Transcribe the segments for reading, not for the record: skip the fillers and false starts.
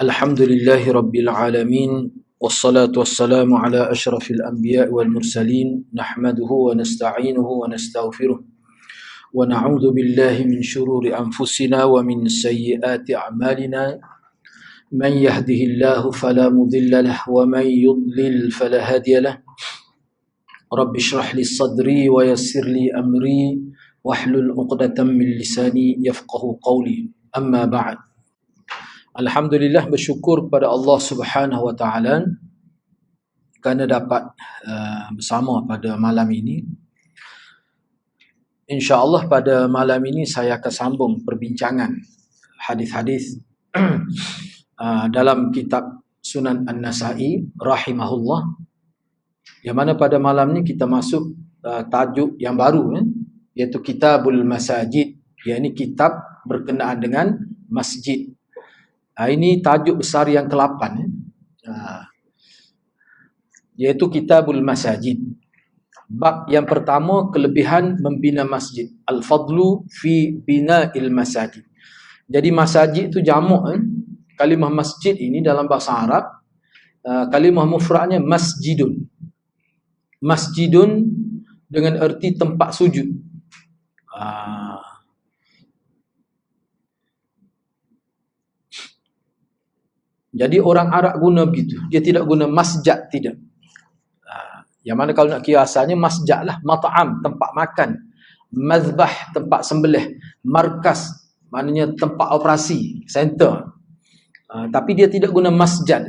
Alhamdulillahi Rabbil Alamin. Wassalatu wassalamu ala ashrafil anbiya wal mursalin. Nahmaduhu wa nasta'inuhu wa nastaghfiruh. Wa na'udhu billahi min shururi anfusina wa min sayyiati a'malina. Man yahdihillahu fala mudilla lah wa man yudlil fala hadiya lah. Rabbi shrah li sadri wa yassir li amri wahlul 'uqdatam min lisani yafqahu qawli. Amma ba'd. Alhamdulillah, bersyukur kepada Allah Subhanahu wa taala kerana dapat bersama pada malam ini. Insya-Allah pada malam ini saya akan sambung perbincangan hadis-hadis dalam kitab Sunan An-Nasa'i rahimahullah. Yang mana pada malam ni kita masuk tajuk yang baru, iaitu Kitabul Masajid, iaitu kitab berkenaan dengan masjid. Ini tajuk besar yang ke-8, iaitu Kitabul Masajid. Bab yang pertama, kelebihan membina masjid. Al-fadlu fi bina'il masajid. Jadi masajid itu jamak. Kalimah masjid ini dalam bahasa Arab, kalimah mufradnya masjidun. Masjidun dengan erti tempat sujud. Jadi orang Arab guna begitu. Dia tidak guna masjid, tidak. Yang mana kalau nak kira asalnya masjid lah, mat'am, tempat makan. Mazbah, tempat sembelih. Markas, maknanya tempat operasi, center. Tapi dia tidak guna masjid.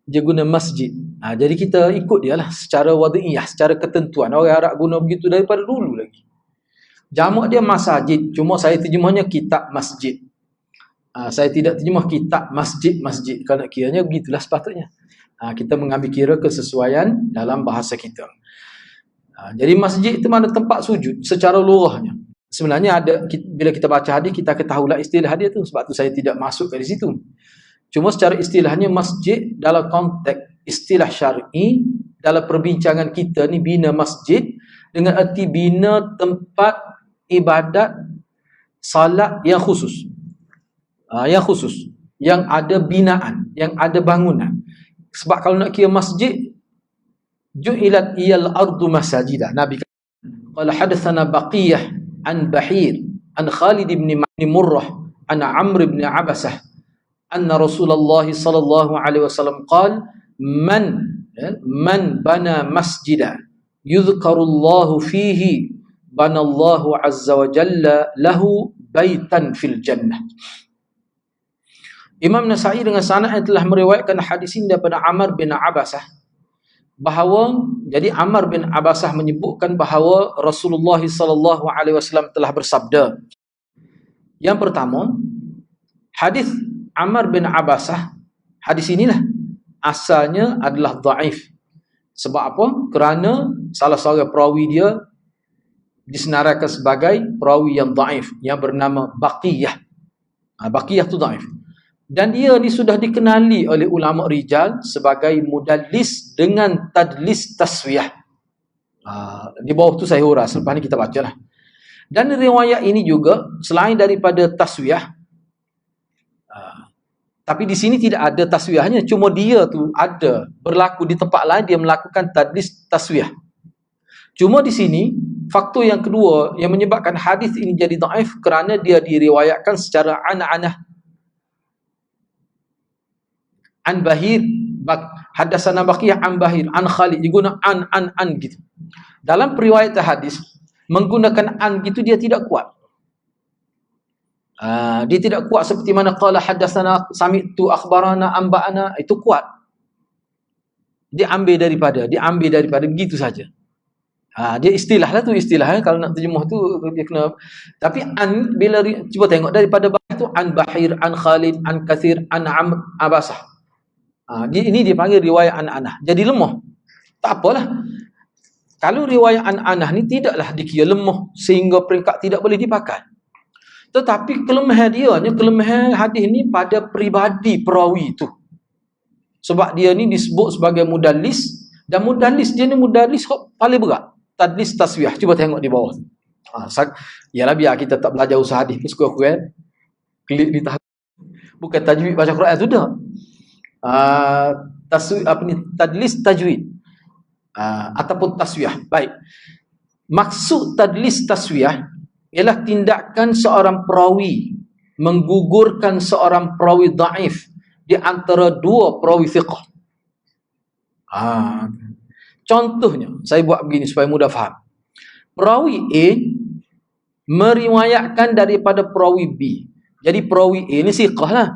Dia guna masjid. Jadi kita ikut dia lah secara wad'iyah, secara ketentuan. Orang Arab guna begitu daripada dulu lagi. Jamak dia masajid. Cuma saya terjemahnya kitab masjid. Saya tidak terjemah kitab masjid-masjid. Kalau nak kiranya begitulah sepatutnya. Kita mengambil kira kesesuaian dalam bahasa kita. Jadi masjid itu mana tempat sujud secara lughahnya. Sebenarnya ada, bila kita baca hadis kita ketahuilah istilah dia tu. Sebab tu saya tidak masuk ke situ. Cuma secara istilahnya masjid dalam konteks istilah syar'i, dalam perbincangan kita ni, bina masjid dengan erti bina tempat ibadat salat yang khusus. Yang khusus, yang ada binaan, yang ada bangunan. Sebab kalau nak kira masjid, ju'ilat iyal ardu masajidah. Nabi kata, qala hadatsana Baqiyah an Bahir an Khalid ibn Murrah an Amr ibn Abasah anna Rasulullah sallallahu alaihi wasallam qala man bana masjida yudhkarullahu fihi banallahu azza wa jalla lahu baitan fil jannah. Imam Nasa'i dengan sanad yang telah meriwayatkan hadis ini daripada Amr bin Abasah, bahawa jadi Amr bin Abasah menyebutkan bahawa Rasulullah sallallahu alaihi wasallam telah bersabda. Yang pertama, hadis Amr bin Abasah, hadis inilah asalnya adalah dhaif. Sebab apa? Kerana salah seorang perawi dia disenaraikan sebagai perawi yang dhaif, yang bernama Baqiyah. Baqiyah tu dhaif. Dan dia ni sudah dikenali oleh ulama rijal sebagai mudallis dengan tadlis taswiyah. Di bawah tu saya hurah, selepas ni kita bacalah. Dan riwayat ini juga selain daripada taswiyah, tapi di sini tidak ada taswiyahnya, cuma dia tu ada berlaku di tempat lain dia melakukan tadlis taswiyah. Cuma di sini faktor yang kedua yang menyebabkan hadis ini jadi dhaif kerana dia diriwayatkan secara an-anah. An Bahir, hadatsana Baqiyah an Bahir, an Khalid, diguna an gitu. Dalam periwayat hadis menggunakan an gitu dia tidak kuat. Dia tidak kuat seperti mana qala hadatsana sami'tu akhbarana amba'ana, itu kuat. Dia ambil daripada begitu saja. Dia istilah lah tu, istilahnya kalau nak terjemah tu dia kena. Tapi an, bila cuba tengok daripada bahasa tu, an Bahir, an Khalid, an Kathir, an Amr Abasah. Ini dia panggil riwayat an-anah. Jadi lemah. Tak apalah. Kalau riwayat an-anah ni tidaklah dikira lemah sehingga peringkat tidak boleh dipakai. Tetapi kelemahan hadis ni pada peribadi perawi itu. Sebab dia ni disebut sebagai mudallis, dan mudallis dia ni mudallis paling berat. Tadlis taswiyah. Cuba tengok di bawah. Yalah biar kita tak belajar usaha hadis ni sekurang-kurang klik di tahap. Bukan tajwid baca Quran tu dah. Tadlis tajwid. Ataupun taswiyah. Baik. Maksud tadlis taswiyah ialah tindakan seorang perawi menggugurkan seorang perawi dhaif di antara dua perawi fiqh. Contohnya, saya buat begini supaya mudah faham. Perawi A meriwayatkan daripada perawi B. Jadi perawi A ni siqah lah.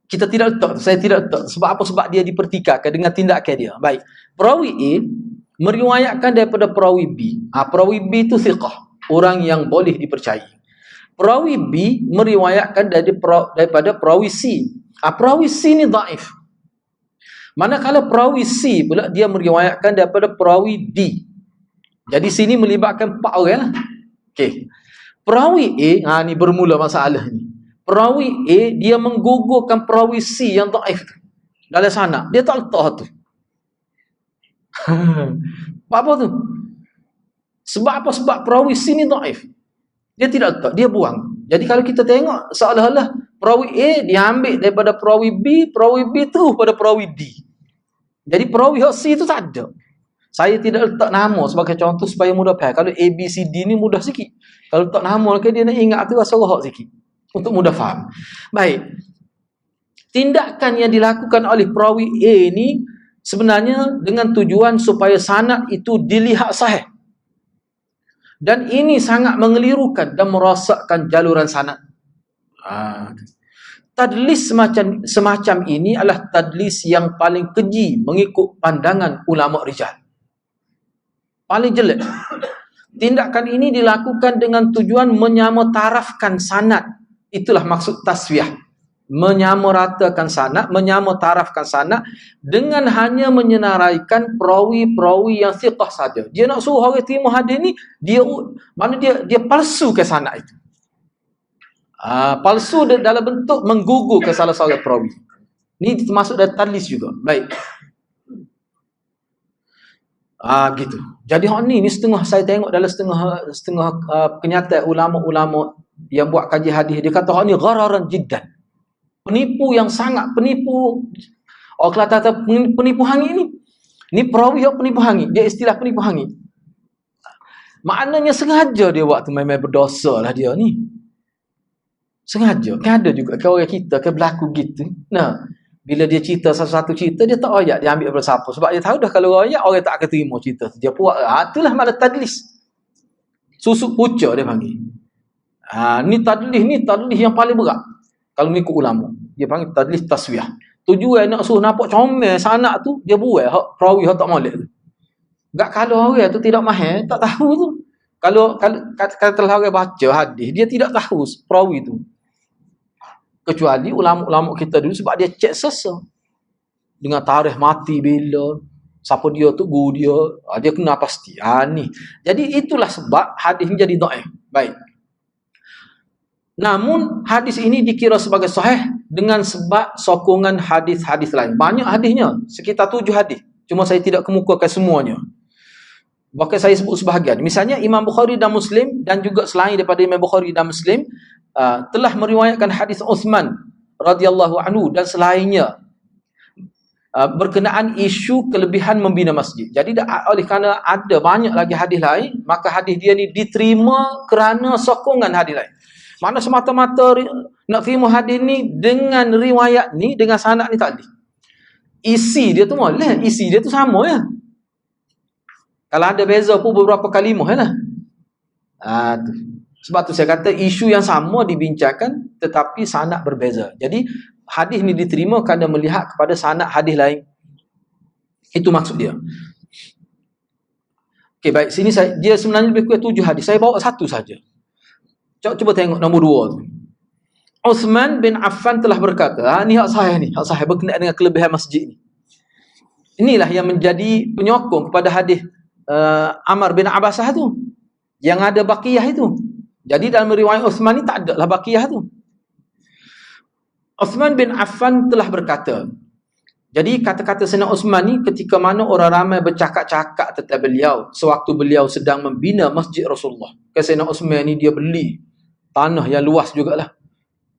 Kita tidak letak, saya tidak letak. Sebab apa? Sebab dia dipertikaikan dengan tindakan dia. Baik. Perawi A meriwayatkan daripada perawi B. Perawi B itu siqah, orang yang boleh dipercayai. Perawi B meriwayatkan daripada perawi C. Perawi C ni dhaif. Manakala perawi C pula dia meriwayatkan daripada perawi D. Jadi sini melibatkan 4 orang lah. Okey. Perawi A, ni bermula masalah ni. Perawi A dia menggugurkan perawi C yang dhaif tu dalam sanad. Dia tak letak tu. Apa tu? Sebab apa? Sebab perawi C ni dhaif. Dia tidak letak, dia buang. Jadi kalau kita tengok seolah-olah perawi A dia ambil daripada perawi B tu pada perawi D. Jadi perawi C tu tak ada. Saya tidak letak nama sebagai contoh supaya mudah faham. Kalau A, B, C, D ni mudah sikit. Kalau letak nama, dia nak ingat tu rasa rohak sikit. Untuk mudah faham. Baik. Tindakan yang dilakukan oleh perawi A ni sebenarnya dengan tujuan supaya sanad itu dilihat sahih. Dan ini sangat mengelirukan dan merosakkan jaluran sanad. Tadlis semacam ini adalah tadlis yang paling keji mengikut pandangan ulama rijal. Paling jelek. Tindakan ini dilakukan dengan tujuan menyamatarafkan sanad. Itulah maksud taswiyah. Menyamaratakan sanad, menyamatarafkan sanad dengan hanya menyenaraikan perawi-perawi yang thiqah saja. Dia nak suruh orang terima hadis ni, dia palsu ke sanad itu. Palsu dalam bentuk menggugur ke salah seorang perawi. Ini termasuk dari tadlis juga. Baik. Gitu. Jadi hak ni setengah saya tengok dalam setengah kenyataan ulama-ulama yang buat kaji hadis, dia kata hak ni ghararan jiddan. Penipu yang sangat penipu. Orang kata penipu hangit ni. Ni perawi yang penipu hangit. Dia istilah penipu hangit. Maknanya sengaja dia buat tu, memang berdosa lah dia ni. Sengaja. Kan ada juga kan orang kita kan berlaku gitu. Nah, bila dia cerita satu-satu cerita, dia tak royak dia ambil daripada siapa. Sebab dia tahu dah kalau royak, orang tak akan terima cerita tu. Dia buat, itulah malah tadlis. Susuk puca dia panggil. Ni tadlis yang paling berat. Kalau mengikut ulama, dia panggil tadlis taswiyah. Tujuan nak suruh nampak comel sanad tu, dia buat perawi hak tak molek tu. Enggak kalau orang tu tidak mahal, tak tahu tu. Kalau katalah orang baca hadis, dia tidak tahu perawi tu. Kecuali ulama-ulama kita dulu sebab dia cek sesa. Dengan tarikh mati bila, siapa dia tu, guru dia, dia kena pasti. Ni. Jadi itulah sebab hadis ni jadi dhaif. Baik. Namun hadis ini dikira sebagai sahih dengan sebab sokongan hadis-hadis lain. Banyak hadisnya, sekitar 7 hadis. Cuma saya tidak kemukakan semuanya. Bahkan saya sebut sebahagian. Misalnya Imam Bukhari dan Muslim dan juga selain daripada Imam Bukhari dan Muslim telah meriwayatkan hadis Uthman radhiyallahu anhu dan selainnya berkenaan isu kelebihan membina masjid. Jadi oleh kerana ada banyak lagi hadis lain, maka hadis dia ni diterima kerana sokongan hadis lain. Mana semata-mata nak terima hadis ni dengan riwayat ni, dengan sanad ni tak ada. Isi dia tu boleh, isi dia tu sama ya. Kalau ada beza pun beberapa kalimah ya lah. Tu. Sebab tu saya kata isu yang sama dibincangkan tetapi sanad berbeza. Jadi hadis ni diterima kerana melihat kepada sanad hadis lain. Itu maksud dia. Okey, baik. Sini dia sebenarnya lebih kurang 7 hadis. Saya bawa satu saja. Cuba tengok nombor 2 tu. Uthman bin Affan telah berkata, ni hak sahih ni, hak sahih berkenaan dengan kelebihan masjid ni. Inilah yang menjadi penyokong kepada hadis Amr bin Abbasah tu. Yang ada baqiyah itu. Jadi dalam riwayat Uthman ni tak ada lah baqiyah tu. Uthman bin Affan telah berkata. Jadi kata-kata Sayyidina Uthman ni ketika mana orang ramai bercakap-cakap tentang beliau sewaktu beliau sedang membina masjid Rasulullah. Sayyidina Uthman ni dia beli tanah yang luas jugalah.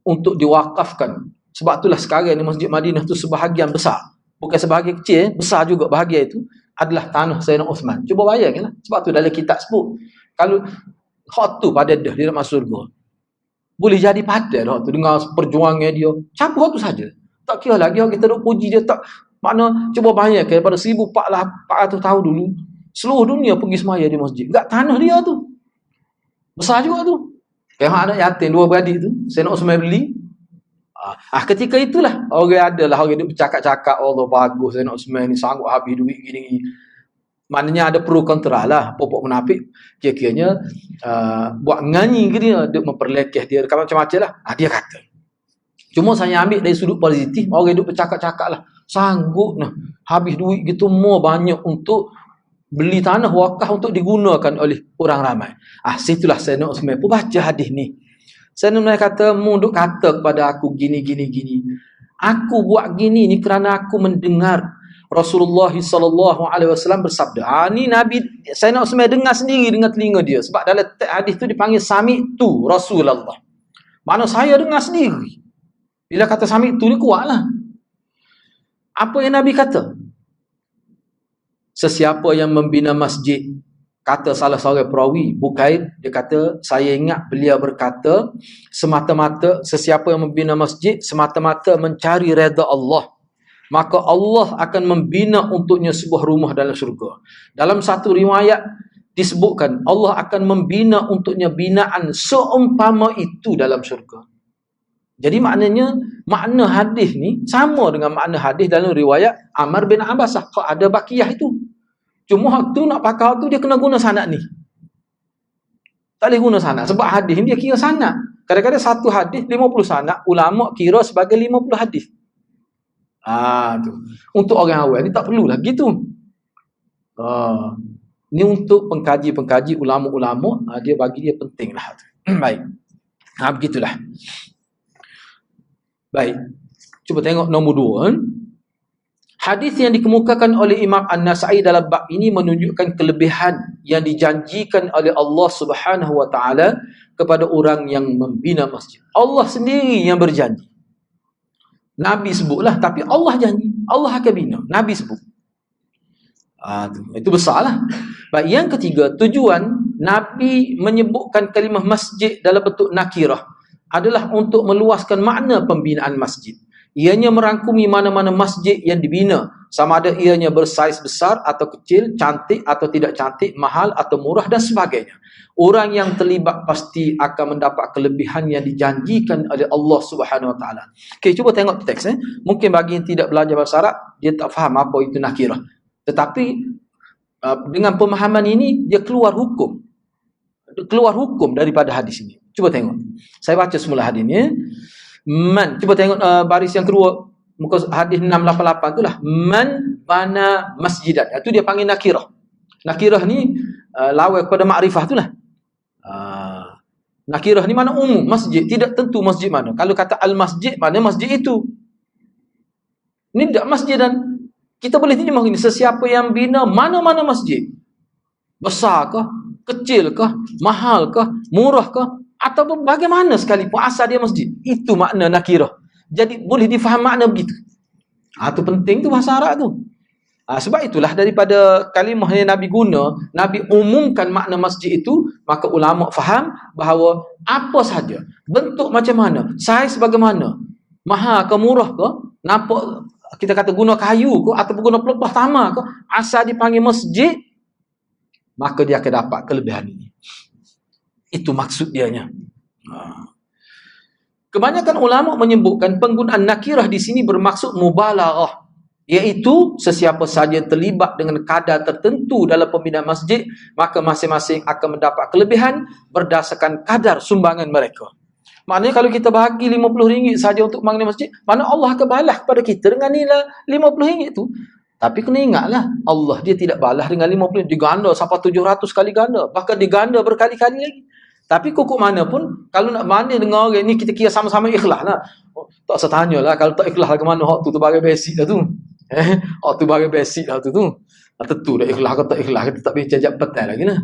untuk diwakafkan. Sebab itulah sekarang ni Masjid Madinah tu sebahagian besar, bukan sebahagian kecil, besar juga bahagian itu adalah tanah Sayyidina Uthman. Cuba bayangkanlah. Sebab tu dalam kitab sebut, kalau hak tu pada dah dia nak masuk surga, boleh jadi padan hak tu dengan perjuangan dia. Siapa hak tu saja. Tak kira lagi hak kita duk puji dia tak. Makna cuba bayangkan pada 1400 tahun dulu, seluruh dunia pergi semaya di masjid. Enggak tanah dia tu. Besar juga tu. Kayak anak yatim dua beradik tu, Sayyidina Uthman beli. Ketika itulah orang adalah orang duk bercakap-cakap, Allah bagus Sayyidina Uthman ni sanggup habis duit gini. Maknanya ada pro kontra lah. Popok munafik kira-kiranya buat nganyi ke dia, duk memperlekeh dia macam-macam lah. Dia kata. Cuma saya ambil dari sudut positif, orang duk bercakap-cakap lah, sanggup nah habis duit gitu more banyak untuk beli tanah wakaf untuk digunakan oleh orang ramai. Situlah Sayyidina Uthman pun baca hadis ni. Sayyidina Uthman kata, mu duk kata kepada aku gini. Aku buat gini ni kerana aku mendengar Rasulullah sallallahu alaihi wasallam bersabda. Ni Nabi Sayyidina Uthman dengar sendiri dengan telinga dia. Sebab dalam hadis tu dipanggil sami'tu Rasulullah. Mana saya dengar sendiri. Bila kata sami'tu ni kuatlah. Apa yang Nabi kata? Sesiapa yang membina masjid, kata salah seorang perawi, Bukair, dia kata, saya ingat beliau berkata, semata-mata sesiapa yang membina masjid semata-mata mencari redha Allah, maka Allah akan membina untuknya sebuah rumah dalam syurga. Dalam satu riwayat disebutkan Allah akan membina untuknya binaan seumpama itu dalam syurga. Jadi maknanya makna hadis ni sama dengan makna hadis dalam riwayat Amr bin Abbasah. Kalau ada bakiyah itu. Cuma hak tu nak pakai hak tu dia kena guna sanad ni. Tak boleh guna sanad sebab hadis ni dia kira sanad. Kadang-kadang satu hadis 50 sanad, ulama kira sebagai 50 hadis. Tu. Untuk orang awam ni tak perlulah gitu. Ni untuk pengkaji-pengkaji ulama-ulama, dia bagi dia pentinglah. Baik. Begitulah. Baik. Cuba tengok nombor 2. Hadis yang dikemukakan oleh Imam An-Nasa'i dalam bab ini menunjukkan kelebihan yang dijanjikan oleh Allah Subhanahu wa taala kepada orang yang membina masjid. Allah sendiri yang berjanji. Nabi sebutlah, tapi Allah janji. Allah akan bina. Nabi sebut. Itu besarlah. Baik, yang ketiga, tujuan Nabi menyebutkan kalimah masjid dalam bentuk nakirah adalah untuk meluaskan makna pembinaan masjid. Ianya merangkumi mana-mana masjid yang dibina, sama ada ianya bersaiz besar atau kecil, cantik atau tidak cantik, mahal atau murah dan sebagainya. Orang yang terlibat pasti akan mendapat kelebihan yang dijanjikan oleh Allah Subhanahu wa taala. Okey, cuba tengok teks. Mungkin bagi yang tidak belajar bahasa Arab, dia tak faham apa itu nakirah. Tetapi dengan pemahaman ini dia keluar hukum daripada hadis ini. Cuba tengok. Saya baca semula hadis ni. Man, cuba tengok baris yang kedua, muka hadis 688 itulah. Man bana masjidan. Itu dia panggil nakirah. Nakirah ni lawan kepada makrifah itulah. Nakirah ni mana umum, masjid, tidak tentu masjid mana. Kalau kata al-masjid, mana masjid itu. Ini tidak masjid, dan kita boleh terjemah ini, sesiapa yang bina mana-mana masjid. Besarkah, kecilkah, mahalkah, murahkah, atau bagaimana sekalipun asal dia masjid. Itu makna nakirah. Jadi boleh difaham makna begitu. Itu penting tu bahasa Arab tu. Sebab itulah daripada kalimah yang Nabi guna, Nabi umumkan makna masjid itu, maka ulama faham bahawa apa sahaja, bentuk macam mana, saiz bagaimana, mahal ke murah ke, nampak kita kata guna kayu ke ataupun guna pelepah tama ke, asal dipanggil masjid, maka dia akan dapat kelebihan ini. Itu maksud dianya. Kebanyakan ulama menyebutkan penggunaan nakirah di sini bermaksud mubalaghah, iaitu sesiapa sahaja terlibat dengan kadar tertentu dalam pembinaan masjid, maka masing-masing akan mendapat kelebihan berdasarkan kadar sumbangan mereka. Maknanya kalau kita bahagi RM50 saja untuk bangun masjid, mana Allah akan balas kepada kita dengan nilai RM50 tu. Tapi kena ingatlah, Allah dia tidak balas dengan RM50, diganda sampai 700 kali ganda, bahkan diganda berkali-kali lagi. Tapi kukuk mana pun, kalau nak banding dengan orang ni, kita kira sama-sama ikhlas lah. Tak usah tanya lah, kalau tak ikhlas ke mana, hak tu bagai basic dah tu. Hak tu bagai basic dah tu. Tentu dah ikhlas ke tak ikhlas, kita tak boleh jajak petang lagi lah.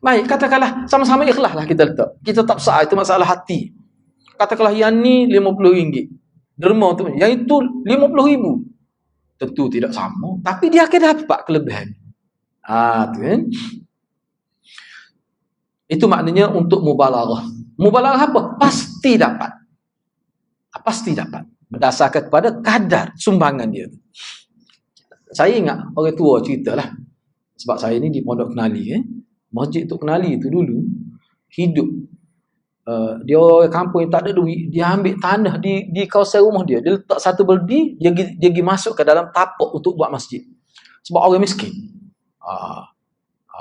Baik, katakanlah sama-sama ikhlas lah kita letak. Kita tak besar, itu masalah hati. Katakanlah yang ni RM50. Derma tu, yang itu RM50,000. Tentu tidak sama, tapi dia akan dapat kelebihan. Tu kan. Itu maknanya untuk mubalaghah. Mubalaghah apa? Pasti dapat. Pasti dapat. Berdasarkan kepada kadar sumbangan dia. Saya ingat orang tua ceritalah. Sebab saya ni di Pondok Kenali. Masjid Tok Kenali tu dulu hidup. Dia orang kampung yang tak ada duit, dia ambil tanah di kawasan rumah dia. Dia letak satu berdi, dia pergi masuk ke dalam tapak untuk buat masjid. Sebab orang miskin.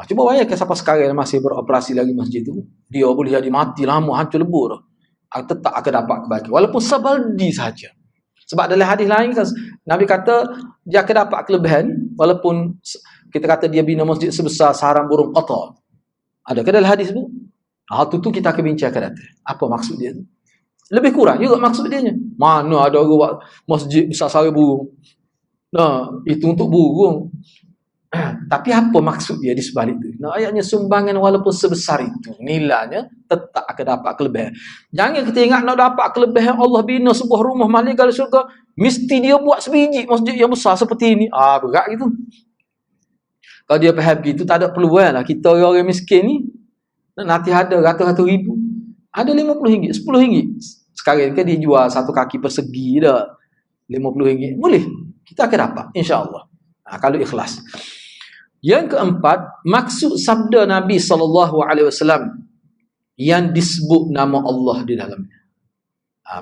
Cuba bayangkan siapa sekarang masih beroperasi lagi masjid tu. Dia boleh jadi mati lama, hancur lebur. Tetap akan dapat kebaikan. Walaupun seberdi saja. Sebab dalam hadis lain kan, Nabi kata dia akan dapat kelebihan walaupun kita kata dia bina masjid sebesar sarang burung qata. Adakah dalam hadis tu? Tu kita akan bincangkan nanti. Apa maksud dia tu? Lebih kurang juga maksud dia. Mana ada orang buat masjid besar sarang burung? Itu untuk burung. Tapi apa maksud dia di sebalik itu? Ayatnya sumbangan walaupun sebesar itu, nilainya tetap akan dapat kelebihan. Jangan kita ingat nak dapat kelebihan Allah bina sebuah rumah malaikat dalam syurga, mesti dia buat sebiji masjid yang besar seperti ini. Berat gitu. Kalau dia faham gitu, tak ada peluang lah. Kita orang miskin ni, nanti ada ratus-ratus ribu. Ada RM50, RM10. Sekarang kan dia jual satu kaki persegi dah. RM50. Boleh. Kita akan dapat, insya-Allah. Kalau ikhlas. Yang keempat, maksud sabda Nabi SAW yang disebut nama Allah di dalamnya.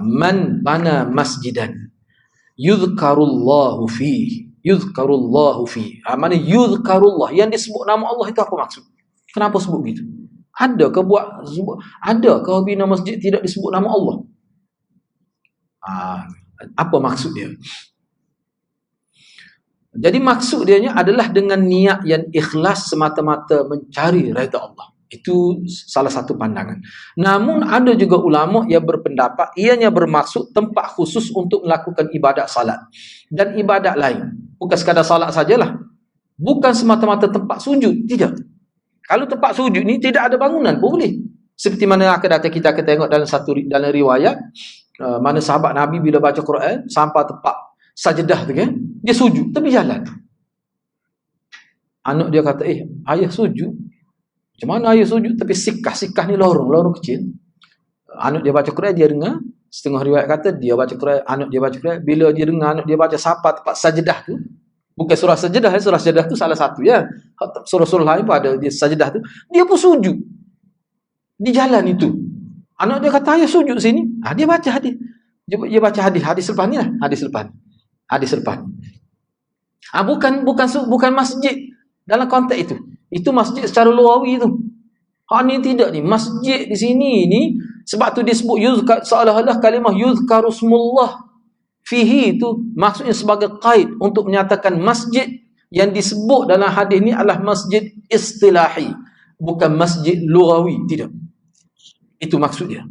Man bana masjidan yuzkarullahu fihi. Yuzkarullahu fihi. Mana yuzkarullah, yang disebut nama Allah itu apa maksud? Kenapa sebut gitu? Adakah bina masjid tidak disebut nama Allah? Apa maksud dia? Jadi maksud dia adalah dengan niat yang ikhlas semata-mata mencari redha Allah. Itu salah satu pandangan. Namun ada juga ulama yang berpendapat ianya bermaksud tempat khusus untuk melakukan ibadat salat dan ibadat lain. Bukan sekadar salat sajalah. Bukan semata-mata tempat sujud, tidak. Kalau tempat sujud ni tidak ada bangunan pun boleh. Seperti mana kita akan tengok dalam riwayat mana sahabat Nabi bila baca Quran sampai tempat sajadah tu kan, dia sujud tepi jalan. Anak dia kata, ayah sujud. Macam mana ayah sujud tepi sikah ni lorong kecil. Anak dia baca Quran, dia dengar. Setengah riwayat kata dia baca Quran, anak dia baca Quran, bila dia dengar anak dia baca sampai tempat sajadah tu, bukan surah sajadah tu salah satu ya. Surah-surah lain pun ada dia sajadah tu, dia pun sujud di jalan itu. Anak dia kata, ayah sujud sini. Dia baca hadis. Dia baca hadis lepas ni lah. Hadis lepas. Bukan masjid dalam konteks itu. Itu masjid secara luawi itu. Ni tidak ni. Masjid di sini ni, sebab tu disebut seolah-olah kalimah yuzkarusmullah fihi itu maksudnya sebagai qaid untuk menyatakan masjid yang disebut dalam hadis ni adalah masjid istilahi, bukan masjid lugawi, tidak. Itu maksud dia.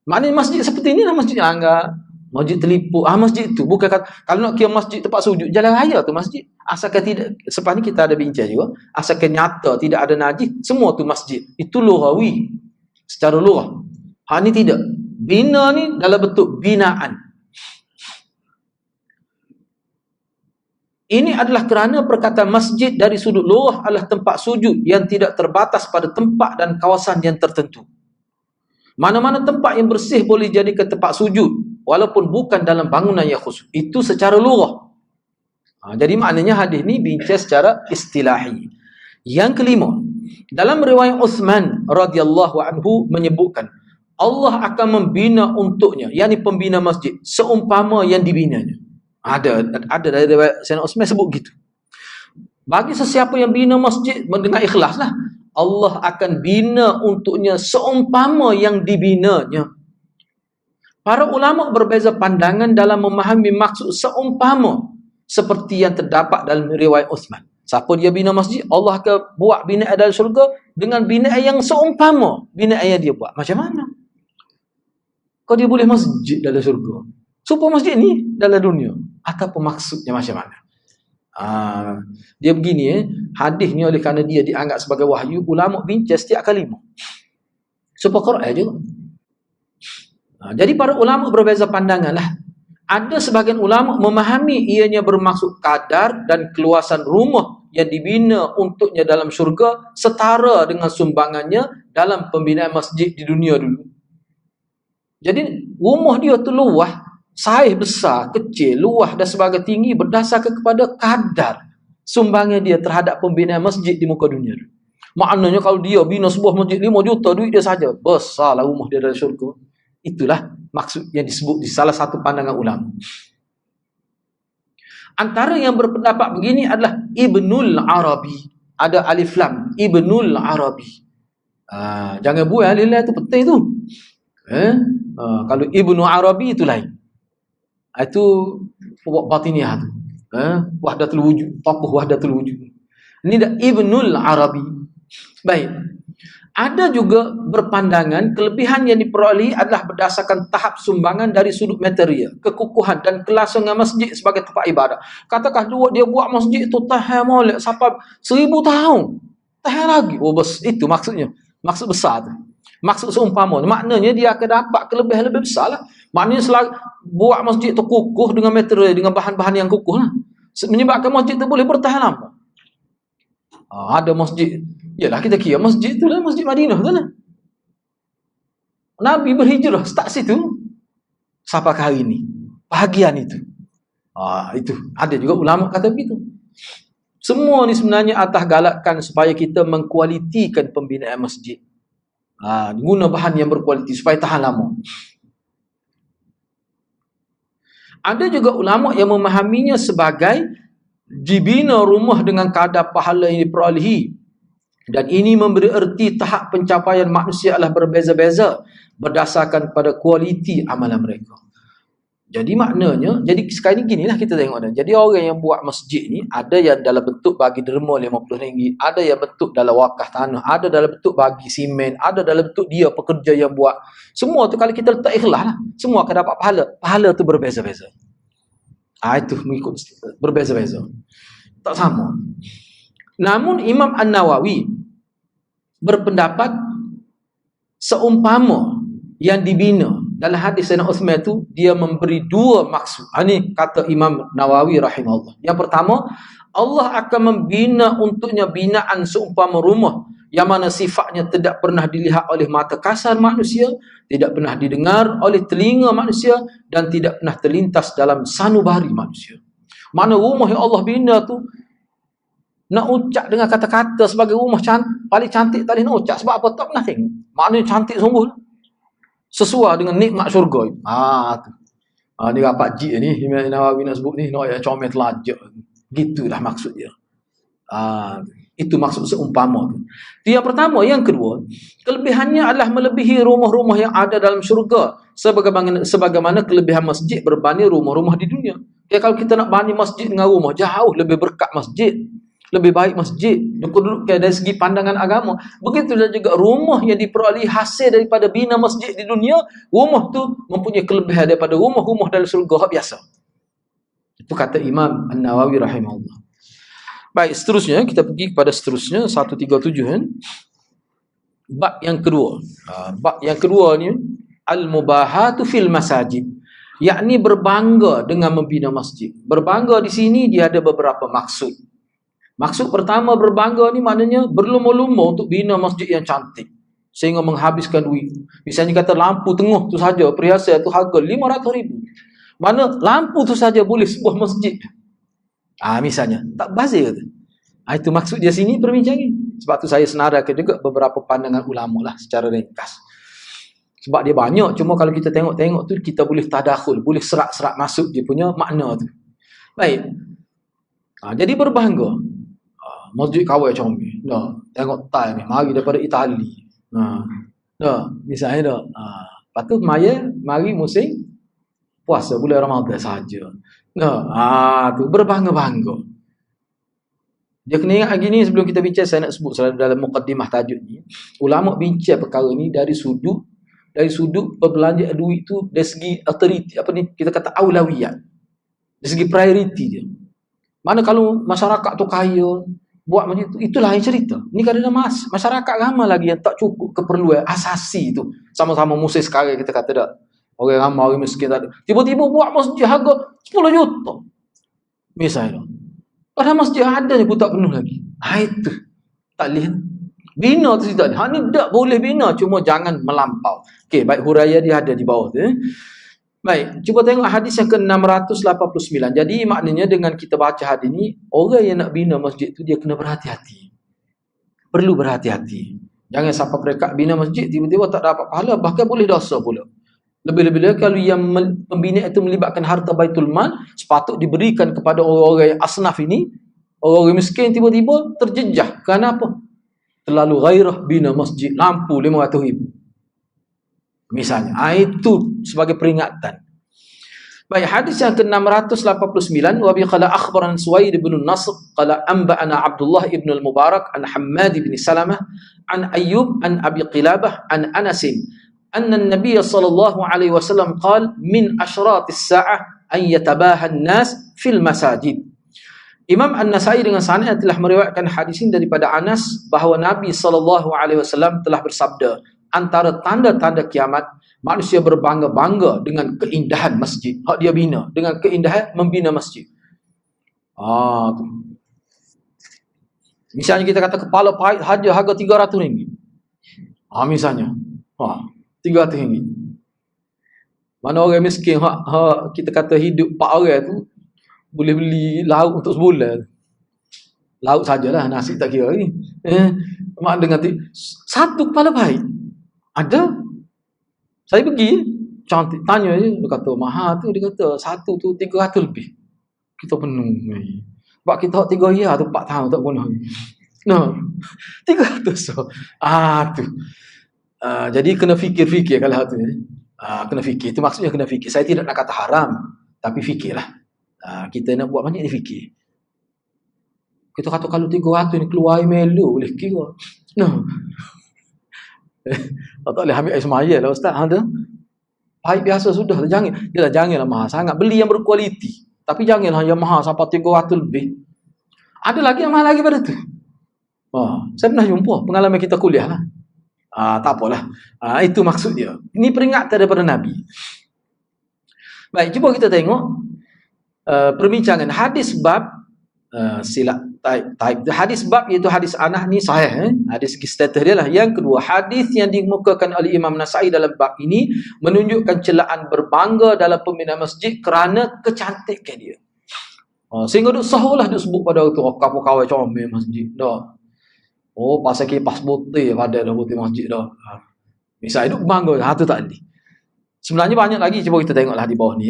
Maknanya masjid seperti ini lah masjid Angga, masjid Telipuk, masjid itu. Bukan kalau nak kira masjid tempat sujud, jalan raya tu masjid. Asalkan tidak, sebab ni kita ada bincang juga, asalkan nyata tidak ada najis, semua tu masjid. Itu lughawi, secara lughah. Ni tidak. Bina ni dalam bentuk binaan. Ini adalah kerana perkataan masjid dari sudut lughah adalah tempat sujud yang tidak terbatas pada tempat dan kawasan yang tertentu. Mana-mana tempat yang bersih boleh jadi ke tempat sujud walaupun bukan dalam bangunan yang khusus. Itu secara lughah. Jadi maknanya hadis ni bincang secara istilahi. Yang kelima, dalam riwayat Uthman radhiyallahu anhu menyebutkan Allah akan membina untuknya, yakni pembina masjid, seumpama yang dibinanya. Ada dari riwayat Sayyidina Uthman sebut gitu. Bagi sesiapa yang bina masjid dengan ikhlas lah, Allah akan bina untuknya seumpama yang dibinanya. Para ulama berbeza pandangan dalam memahami maksud seumpama seperti yang terdapat dalam riwayat Uthman. Siapa dia bina masjid, Allah akan buat binaan dalam syurga dengan binaan yang seumpama binaan yang dia buat. Macam mana? Kau dia boleh masjid dalam syurga, supaya masjid ni dalam dunia, ataupun maksudnya macam mana? Dia begini, hadis ni oleh kerana dia dianggap sebagai wahyu, ulama bincang setiap kalimah. Supaya Quran juga. Jadi para ulama berbeza pandangan lah. Ada sebagian ulama memahami ianya bermaksud kadar dan keluasan rumah yang dibina untuknya dalam syurga setara dengan sumbangannya dalam pembinaan masjid di dunia dulu. Jadi rumah dia tu luah, saiz besar, kecil, luah dan sebagainya tinggi berdasarkan kepada kadar sumbangan dia terhadap pembinaan masjid di muka dunia dulu. Maknanya kalau dia bina sebuah masjid 5 juta duit dia saja, besarlah rumah dia dalam syurga. Itulah maksud yang disebut di salah satu pandangan ulama. Antara yang berpendapat begini adalah Ibnul Arabi. Ada alif lam, Ibnul Arabi. Jangan buat alif lam tu penting tu. Kalau Ibnu Arabi itu lain. Itu batiniah tu. Wahdatul wujud, tokoh wahdatul wujud. Ini dah Ibnul Arabi. Baik. Ada juga berpandangan kelebihan yang diperoleh adalah berdasarkan tahap sumbangan dari sudut material, kekukuhan dan kelangsungan masjid sebagai tempat ibadah. Katakan dia buat masjid itu tahan molek sampai 1000 tahun. Tahan lagi. Oh bos, itu maksudnya. Maksud besar tu. Maksud seumpama. Maknanya dia akan dapat kelebihan lebih besar lah. Maknanya selagi buat masjid itu kukuh dengan material, dengan bahan-bahan yang kukuh lah. Menyebabkan masjid itu boleh bertahan lama. Ada masjid. Yalah kita kira masjid tu lah Masjid Madinah tu lah. Nabi berhijrah start situ sampai ke hari ini. Bahagian itu. Itu ada juga ulama kata begitu. Semua ni sebenarnya atas galakkan supaya kita mengkualitikan pembinaan masjid. Guna bahan yang berkualiti supaya tahan lama. Ada juga ulama yang memahaminya sebagai dibina rumah dengan kadar pahala yang diperolehi. Dan ini memberi erti tahap pencapaian manusia adalah berbeza-beza berdasarkan pada kualiti amalan mereka. Jadi maknanya, jadi sekarang ni ginilah kita tengok dah. Jadi orang yang buat masjid ni, ada yang dalam bentuk bagi derma RM50, ada yang bentuk dalam wakaf tanah, ada dalam bentuk bagi simen, ada dalam bentuk dia pekerja yang buat. Semua tu kalau kita letak ikhlas lah, semua akan dapat pahala. Pahala tu berbeza-beza. Itu mengikut berbeza-beza. Tak sama. Namun Imam An-Nawawi berpendapat seumpama yang dibina dalam hadis Sayyidina Uthman itu dia memberi dua maksud. Ini kata Imam Nawawi rahimahullah. Yang pertama, Allah akan membina untuknya binaan seumpama rumah yang mana sifatnya tidak pernah dilihat oleh mata kasar manusia, tidak pernah didengar oleh telinga manusia dan tidak pernah terlintas dalam sanubari manusia. Mana rumah yang Allah bina tu nak ucap dengan kata-kata sebagai rumah paling cantik tak boleh nak ucap. Sebab apa? Tak pernah tengok. Maknanya cantik sungguh. Sesuai dengan nikmat syurga. Tu. Ni rapat jik ni. Imam Nawawi nak sebut ni. Nak comel telajak. Gitulah maksud dia. Itu maksud seumpama tu. Itu yang pertama. Yang kedua, kelebihannya adalah melebihi rumah-rumah yang ada dalam syurga. Sebagaimana kelebihan masjid berbanding rumah-rumah di dunia. Kalau kita nak banding masjid dengan rumah, jauh lebih berkat masjid. Lebih baik masjid dari segi pandangan agama. Begitulah juga rumah yang diperoleh hasil daripada bina masjid di dunia, rumah tu mempunyai kelebihan daripada rumah-rumah dalam syurga biasa. Itu kata Imam An-Nawawi rahimahullah. Baik, seterusnya kita pergi kepada seterusnya 137 kan. Bab yang kedua. Bab yang kedua ni al-mubahatu fil masajid. Yakni berbangga dengan membina masjid. Berbangga di sini dia ada beberapa maksud. Maksud pertama berbangga ni maknanya berlumba-lumba untuk bina masjid yang cantik sehingga menghabiskan duit. Misalnya kata lampu tengah tu saja perhiasan tu harga RM500,000. Mana lampu tu saja boleh sebuah masjid. Misalnya tak bazir tu. Itu maksud dia sini perbincangan. Sebab tu saya senaraikan juga beberapa pandangan ulama lah secara ringkas. Sebab dia banyak, cuma kalau kita tengok-tengok tu kita boleh tadakhul, boleh serak-serak masuk dia punya makna tu. Baik. Jadi berbangga. Masjid kawai comel. Tengok tai ni mari daripada Itali. Misalnya lepas tu mari musim puasa bulan Ramadan saja. Tu berbangga-bangga. Dia kena ingat lagi ni sebelum kita bincang, saya nak sebut dalam mukaddimah tajuk ni. Ulama bincang perkara ni dari sudut perbelanjaan duit tu dari segi authority, kita kata aulawiyat. Dari segi priority dia. Mana kalau masyarakat tu kaya buat macam itu, itulah yang cerita. Ni kadang-kadang masyarakat ramai lagi yang tak cukup keperluan asasi tu. Sama-sama musim sekarang kita kata dah. Orang ramai, orang miskin tak ada. Tiba-tiba buat masjid harga 10 juta. Misalnya. Padahal masjid ada ni pun tak penuh lagi. Itu. Tak boleh. Bina tu tak ada. Ni tak boleh bina. Cuma jangan melampau. Okey, baik huraian dia ada di bawah tu. Baik, cuba tengok hadis yang ke-689. Jadi maknanya dengan kita baca hadis ni, orang yang nak bina masjid tu dia kena berhati-hati. Perlu berhati-hati. Jangan sampai mereka bina masjid tiba-tiba tak dapat pahala, bahkan boleh dosa pula. Lebih-lebih lagi kalau yang pembina itu melibatkan harta baitul mal, sepatut diberikan kepada orang-orang yang asnaf ini, orang-orang miskin tiba-tiba terjejah. Kenapa? Terlalu gairah bina masjid, lampu 500,000. Misalnya, itu sebagai peringatan. Baik, hadis yang ke-689, wa bi qala akhbaran Suwaid bin Nasr qala anba'ana Abdullah ibn al-Mubarak an Hammad bin Salamah an Ayyub an Abi Qilabah an Anas anna an-nabiy sallallahu alaihi wasallam qala min ashratis sa'ah an yatabaha an-nas fil masajid. Imam An-Nasai dengan sanad telah meriwayatkan hadis ini daripada Anas bahawa Nabi sallallahu alaihi wasallam telah bersabda, antara tanda-tanda kiamat manusia berbangga-bangga dengan keindahan masjid. Hak dia bina dengan keindahan membina masjid. Tu. Misalnya kita kata kepala pahit harga RM300. Misalnya. RM300. Mana orang miskin kita kata hidup 4 orang tu boleh beli lauk untuk sebulan. Lauk sajalah, nasi tak kira ni. Mak dengan satu kepala pahit. Ada. Saya pergi, cantik, tanya je, dia kata, mahal tu, dia kata, satu tu 300 lebih. Kita penuh. Sebab kita 3 ya tu 4 tahun tak penuh. No. 300 so. Tu. Jadi kena fikir-fikir kalau tu. Kena fikir, itu maksudnya kena fikir. Saya tidak nak kata haram, tapi fikirlah. Kita nak buat banyak ni fikir. Kita kata kalau 300 ni keluar air melu, boleh kira. No. Tak boleh ambil air semaya lah Ustaz. Ada pahit biasa sudah. Janganlah mahal sangat. Beli yang berkualiti. Tapi janganlah yang mahal sampai 300 lebih. Ada lagi yang mahal lagi pada tu. Saya pernah jumpa pengalaman kita kuliah lah. Tak apalah. Itu maksud dia. Ini peringatan daripada Nabi. Baik, cuba kita tengok perbincangan hadis bab hadis bab iaitu hadis Anas ni sahih. Hadis status dia lah. Yang kedua, hadis yang dimukakan oleh Imam Nasai dalam bab ini menunjukkan celaan berbangga dalam pembinaan masjid kerana kecantikan dia. Sehingga duk sahulah duk sebut pada waktu kawan-kawan comel masjid dah. Pasal kipas putih pada dah putih masjid dah. Misal duk bangga, tu tak ada. Sebenarnya banyak lagi, cuba kita tengoklah di bawah ni.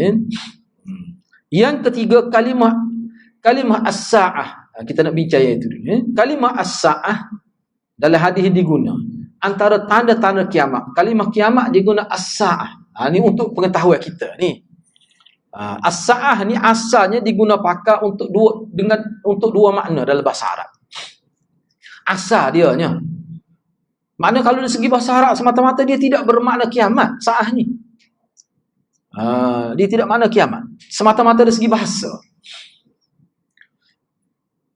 Yang ketiga, kalimah as-sa'ah. Kita nak bincang itu dulu. Kalimah as-sa'ah dalam hadis diguna antara tanda-tanda kiamat. Kalimah kiamat diguna as-sa'ah. Ni untuk pengetahuan kita ni. As-sa'ah ni asalnya diguna pakai untuk dua makna dalam bahasa Arab. Asal dia nya. Makna kalau dari segi bahasa Arab semata-mata dia tidak bermakna kiamat, sa'ah ni. Dia tidak makna kiamat. Semata-mata dari segi bahasa.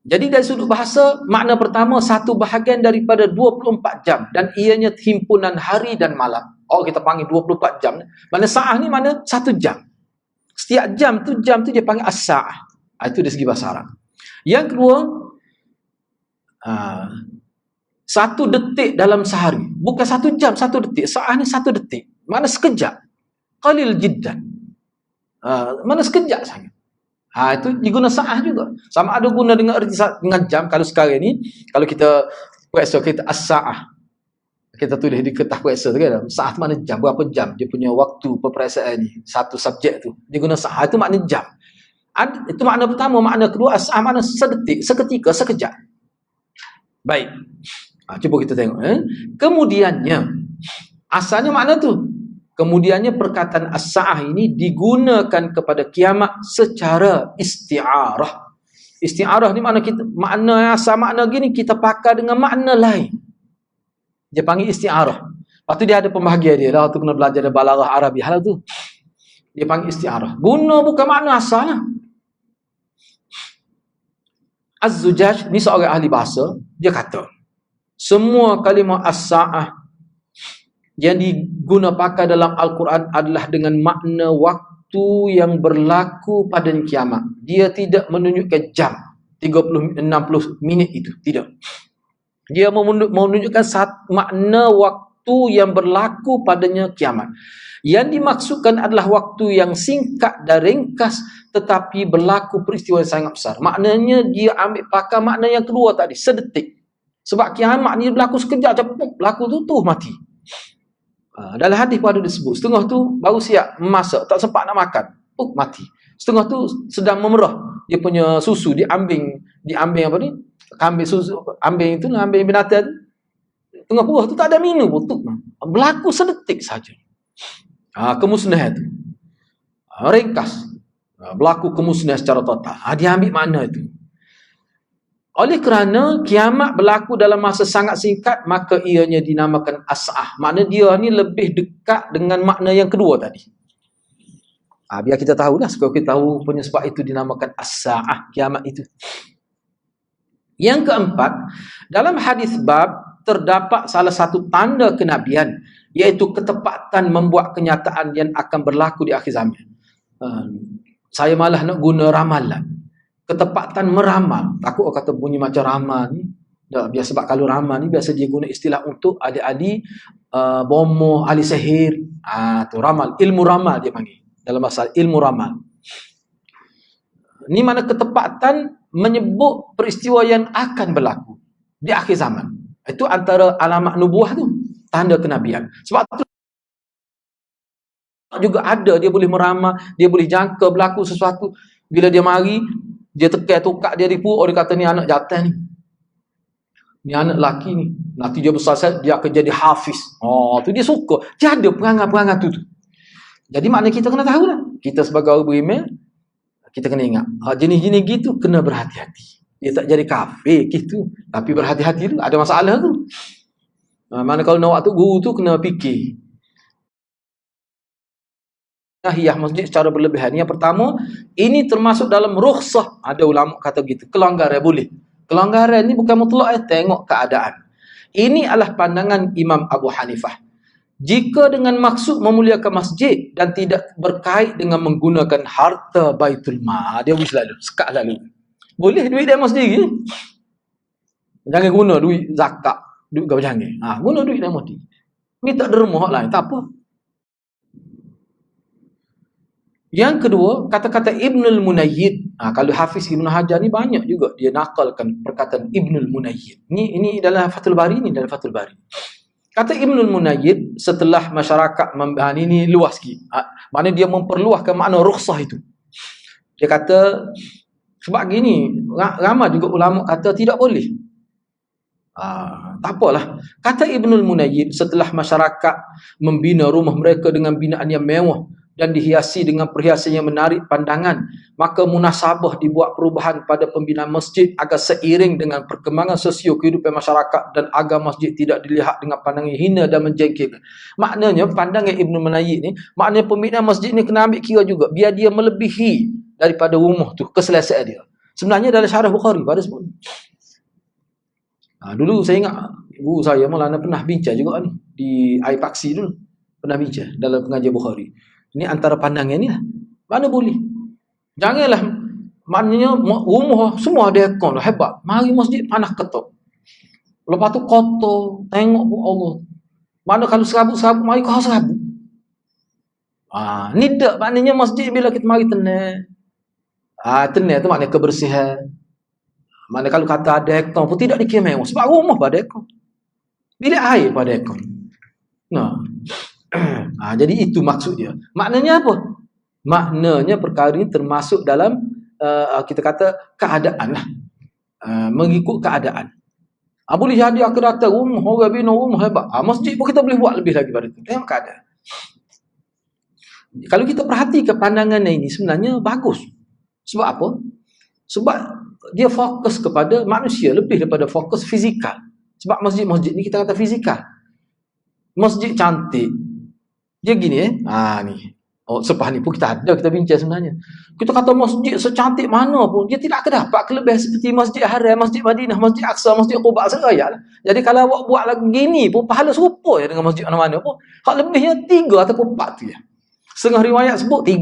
Jadi dari sudut bahasa, makna pertama satu bahagian daripada 24 jam dan ianya himpunan hari dan malam. Kita panggil 24 jam. Mana sa'ah ni mana 1 jam. Setiap jam tu dia panggil as-sa'ah. Itu dari segi bahasa Arab. Yang kedua, 1 detik dalam sehari. Bukan 1 jam, 1 detik. Sa'ah ni 1 detik. Mana sekejap. Qalil jiddan. Mana sekejap sangat. Itu diguna sa'ah juga. Sama ada guna dengan erti dengan jam. Kalau sekarang ni, kalau kita periksa kita as-sa'ah. Kita tulis di kertas periksa tu kan. Sa'ah tu makna jam. Berapa jam dia punya waktu peperiksaan ni. Satu subjek tu. Dia guna sa'ah. Itu makna jam. Itu makna pertama. Makna kedua, as-sa'ah makna sedetik, seketika, sekejap. Baik. Cuba kita tengok. Kemudiannya, asalnya makna tu. Kemudiannya perkataan as-sa'ah ini digunakan kepada kiamat secara isti'arah. Isti'arah ni makna asal makna gini kita pakai dengan makna lain. Dia panggil isti'arah. Lepas tu dia ada pembahagian dia lah. Tu kena belajar dari balaghah Arabiah lah tu. Dia panggil isti'arah. Guna bukan makna asal lah. Az-Zujaj ni seorang ahli bahasa. Dia kata, semua kalimah as-sa'ah yang diguna pakai dalam Al-Quran adalah dengan makna waktu yang berlaku pada kiamat. Dia tidak menunjukkan jam 60 minit itu, tidak. Dia menunjukkan makna waktu yang berlaku padanya kiamat. Yang dimaksudkan adalah waktu yang singkat dan ringkas tetapi berlaku peristiwa yang sangat besar. Maknanya dia ambil pakai makna yang kedua tadi, sedetik. Sebab kiamat ni berlaku sekejap, cepuk, berlaku tu mati. Dalam hadis pun ada disebut, setengah tu baru siap masak, tak sempat nak makan, mati. Setengah tu sedang memerah dia punya susu, diambil apa ni? Ambil susu, ambil binatang tu. Tengah perah tu tak ada minum pun, berlaku sedetik saja. Kemusnahan tu. Ringkas. Berlaku kemusnahan secara total. Dia ambil makna itu. Oleh kerana kiamat berlaku dalam masa sangat singkat, maka ianya dinamakan as-sa'ah. Makna dia ni lebih dekat dengan makna yang kedua tadi. Biar kita tahulah, supaya kita tahu punya sebab itu dinamakan as-sa'ah, kiamat itu. Yang keempat, dalam hadis bab terdapat salah satu tanda kenabian, iaitu ketepatan membuat kenyataan yang akan berlaku di akhir zaman. Saya malah nak guna ramalan. Ketepatan meramal. Takut orang kata bunyi macam ramal ni. Biasa sebab kalau ramal ni biasa dia guna istilah untuk ahli-ahli bomoh, ahli sihir. Tu ramal, ilmu ramal dia panggil. Dalam bahasa ilmu ramal. Ni mana ketepatan menyebut peristiwa yang akan berlaku di akhir zaman. Itu antara alamat nubuah tu, tanda kenabian. Sebab tu juga ada, dia boleh meramal, dia boleh jangka berlaku sesuatu. Bila dia mari, dia tekan tukak dia tipu, dia kata ni anak jantan ni. Ni anak lelaki ni. Nanti dia besar, dia akan jadi hafiz. Tu dia suka. Dia ada perangai-perangai tu. Jadi maknanya kita kena tahu lah. Kita sebagai orang beriman, kita kena ingat. Jenis-jenis gitu kena berhati-hati. Dia tak jadi kafir gitu. Tapi berhati-hati tu, ada masalah tu. Mana kalau nak waktu guru tu kena fikir. Nahiyah masjid secara berlebihan. Yang pertama, ini termasuk dalam rukhsah. Ada ulama kata gitu. Kelonggaran boleh. Kelonggaran ni bukan mutlak, tengok keadaan. Ini adalah pandangan Imam Abu Hanifah. Jika dengan maksud memuliakan masjid dan tidak berkait dengan menggunakan harta Baitul Mal, dia boleh selalu, sekat lalu. Boleh duit dia masjid ni. Jangan guna duit zakat, duit kau jangan. Guna duit dia masjid. Minta derma hak lain, tak apa. Yang kedua, kata-kata Ibnul Munayyid. Kalau Hafiz Ibn Hajar ni banyak juga dia nakalkan perkataan Ibnul Munayyid. Ini dalam Fathul Bari ni, dalam Fathul Bari. Kata Ibnul Munayyid, setelah masyarakat ini luas sikit. Maknanya dia memperluaskan makna rukhsah itu. Dia kata sebab gini, ramai juga ulama kata tidak boleh. Tak apalah. Kata Ibnul Munayyid, setelah masyarakat membina rumah mereka dengan binaan yang mewah dan dihiasi dengan perhiasan yang menarik pandangan, maka munasabah dibuat perubahan pada pembinaan masjid agar seiring dengan perkembangan sosio kehidupan masyarakat dan agar masjid tidak dilihat dengan pandangan hina dan menjengkelkan. Maknanya pandangan Ibnu Munayyid ni, maknanya pembinaan masjid ni kena ambil kira juga biar dia melebihi daripada rumah tu, keselesaan dia. Sebenarnya dalam syarah Bukhari pada sebut. Dulu saya ingat guru saya Maulana pernah bincang juga ni di Air Paksi dulu. Pernah bincang dalam pengajian Bukhari. Ini antara pandangan ni lah. Mana boleh. Janganlah, maknanya rumah semua ada aircon, hebat. Mari masjid panas ketuk. Lepas tu kotor, tengok pun Allah. Mana kalau serabut-serabut, mari kau serabut. Ni tak maknanya masjid bila kita mari tenang. Tenang tu maknanya kebersihan. Mana kalau kata ada aircon pun tidak dikira mewah. Sebab rumah pada aircon. Bilik air pada aircon. Jadi itu maksud dia. Maknanya apa? Maknanya perkara ini termasuk dalam kita kata keadaan lah. Mengikut keadaan. Boleh jadi aku datang rumah, orang bina rumah hebat. Masjid pun kita boleh buat lebih lagi pada itu. Tengok keadaan. Kalau kita perhatikan pandangan ini sebenarnya bagus. Sebab apa? Sebab dia fokus kepada manusia lebih daripada fokus fizikal. Sebab masjid-masjid ni kita kata fizikal. Masjid cantik. Dia gini ni. Oh, sepah ni pun kita bincang sebenarnya. Kita kata masjid secantik mana pun, dia tidak akan dapat kelebihan seperti Masjid Haram, Masjid Madinah, Masjid Aqsa, Masjid Quba seraya lah. Jadi kalau awak buat lagi gini pun, pahala serupa je dengan masjid mana-mana pun. Hak lebihnya 3 ataupun 4 tu je. Setengah riwayat sebut 3.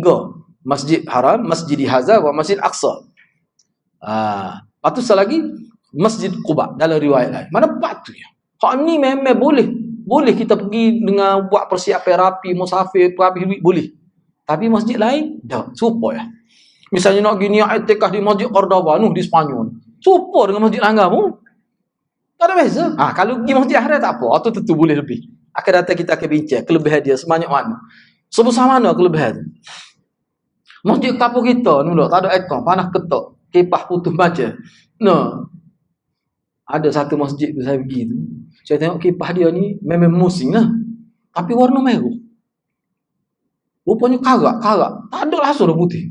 Masjid Haram, Masjid Haza, wa Masjid Aqsa. Lepas tu lagi, Masjid Quba dalam riwayat lain. Mana 4 tu je. Hak ni memang boleh kita pergi dengan buat persiapan rapi, musafir, habis duit, boleh. Tapi masjid lain, dah, serupa ya. Misalnya nak pergi niat i'tikaf di Masjid Cordoba di Spanyol. Serupa dengan Masjid Langgar pun. Tak ada beza. Kalau pergi Masjid Haram tak apa. Itu tentu boleh lebih. Akan datang kita akan bincang kelebihan dia sebanyak mana. Sebesar mana kelebihan tu. Masjid kampung kita ni tak ada aircon, panas ketok, kipas putus baca. Ada satu masjid tu saya pergi tu. Saya tengok kipas dia ni memang musing lah. Tapi warna merah. Rupanya karak. Tak ada langsung dah putih.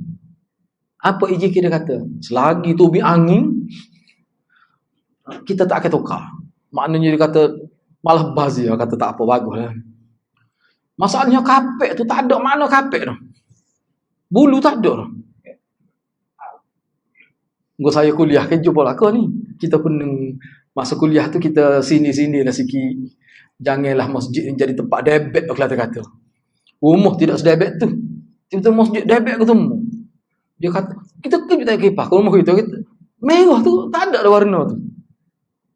Apa izin kita kata? Selagi tu angin, kita tak akan tukar. Maknanya dia kata, malah bazir. Dia kata tak apa, bagus lah. Masalahnya kapek tu tak ada mana kapek tu. Bulu tak ada. Gua saya kuliah kan jumpa lah kau ni. Kita pun masa kuliah tu kita sini-sini lah sikit. Janganlah masjid jadi tempat debet kalau kata. Rumah tidak sedebet tu. Tiba-tiba masjid debet ketemu. Dia kata, kita tak kipas ke rumah kita. Merah tu tak ada warna tu.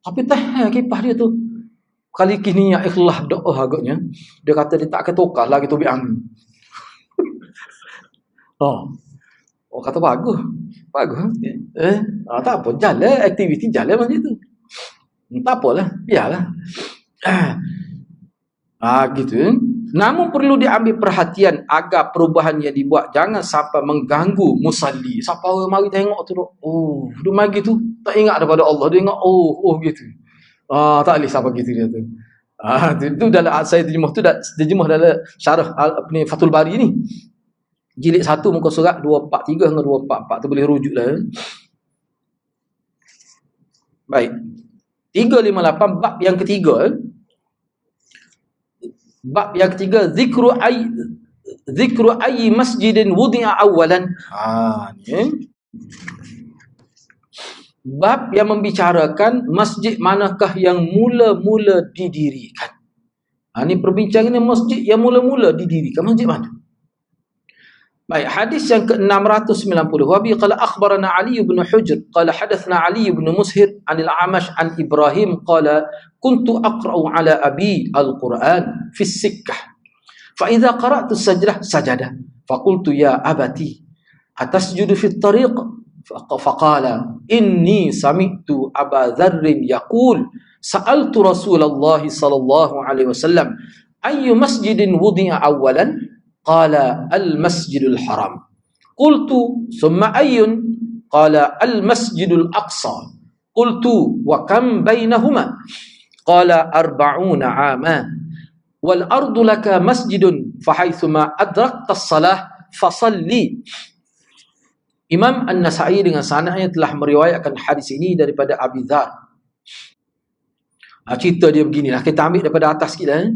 Tapi kipas dia tu. Kali kini yang ikhlas doa agaknya. Dia kata dia tak akan tukar lagi tu angin. Kata bagus. Tak apa, jalan aktiviti jalan macam tu. Tak apalah, biarlah. Gitu. Namun perlu diambil perhatian agar perubahan yang dibuat jangan sampai mengganggu musalli. Siapa orang mari tengok tu, dia mari tu tak ingat daripada Allah, dia ingat gitu. Tak boleh sampai gitu dia tu. Itu dalam saya terjemah tu terjemah dalam syarah Fathul Bari ni. Jilid 1 muka surat 243 hingga 244 tu boleh rujuk lah. Baik. 358 bab yang ketiga. Bab yang ketiga, zikru ayyi masjidin wudi'a awalan. Ni. Bab yang membicarakan masjid manakah yang mula-mula didirikan. Ni perbincangan masjid yang mula-mula didirikan. Masjid mana? Baik, hadis yang ke-690. Wabi qala akhbarana Ali bin Hujr qala hadathna Ali bin Mushir anil A'mash an Ibrahim qala kuntu aqra'u ala abi al-Quran fi as-sikkah fa idza qara'tu as-sajdah sajada fa qultu ya abati atasjudu fi at-tariq fa qala inni sami'tu Aba Dharr yaqul sa'altu Rasulullah sallallahu alaihi wasallam ayyu masjidin wudi'a awwalan qala al-masjidul haram qultu thumma ayyun qala al-masjidul aqsa qultu wa kam bainahuma qala 40 'ama wal ardu laka masjidun fahaitsuma adrakta as-salah fasalli. Imam An-Nasa'i dengan sanadnya telah meriwayatkan hadis ini daripada Abi Dharr. Cerita dia beginilah, kita ambil daripada atas kita.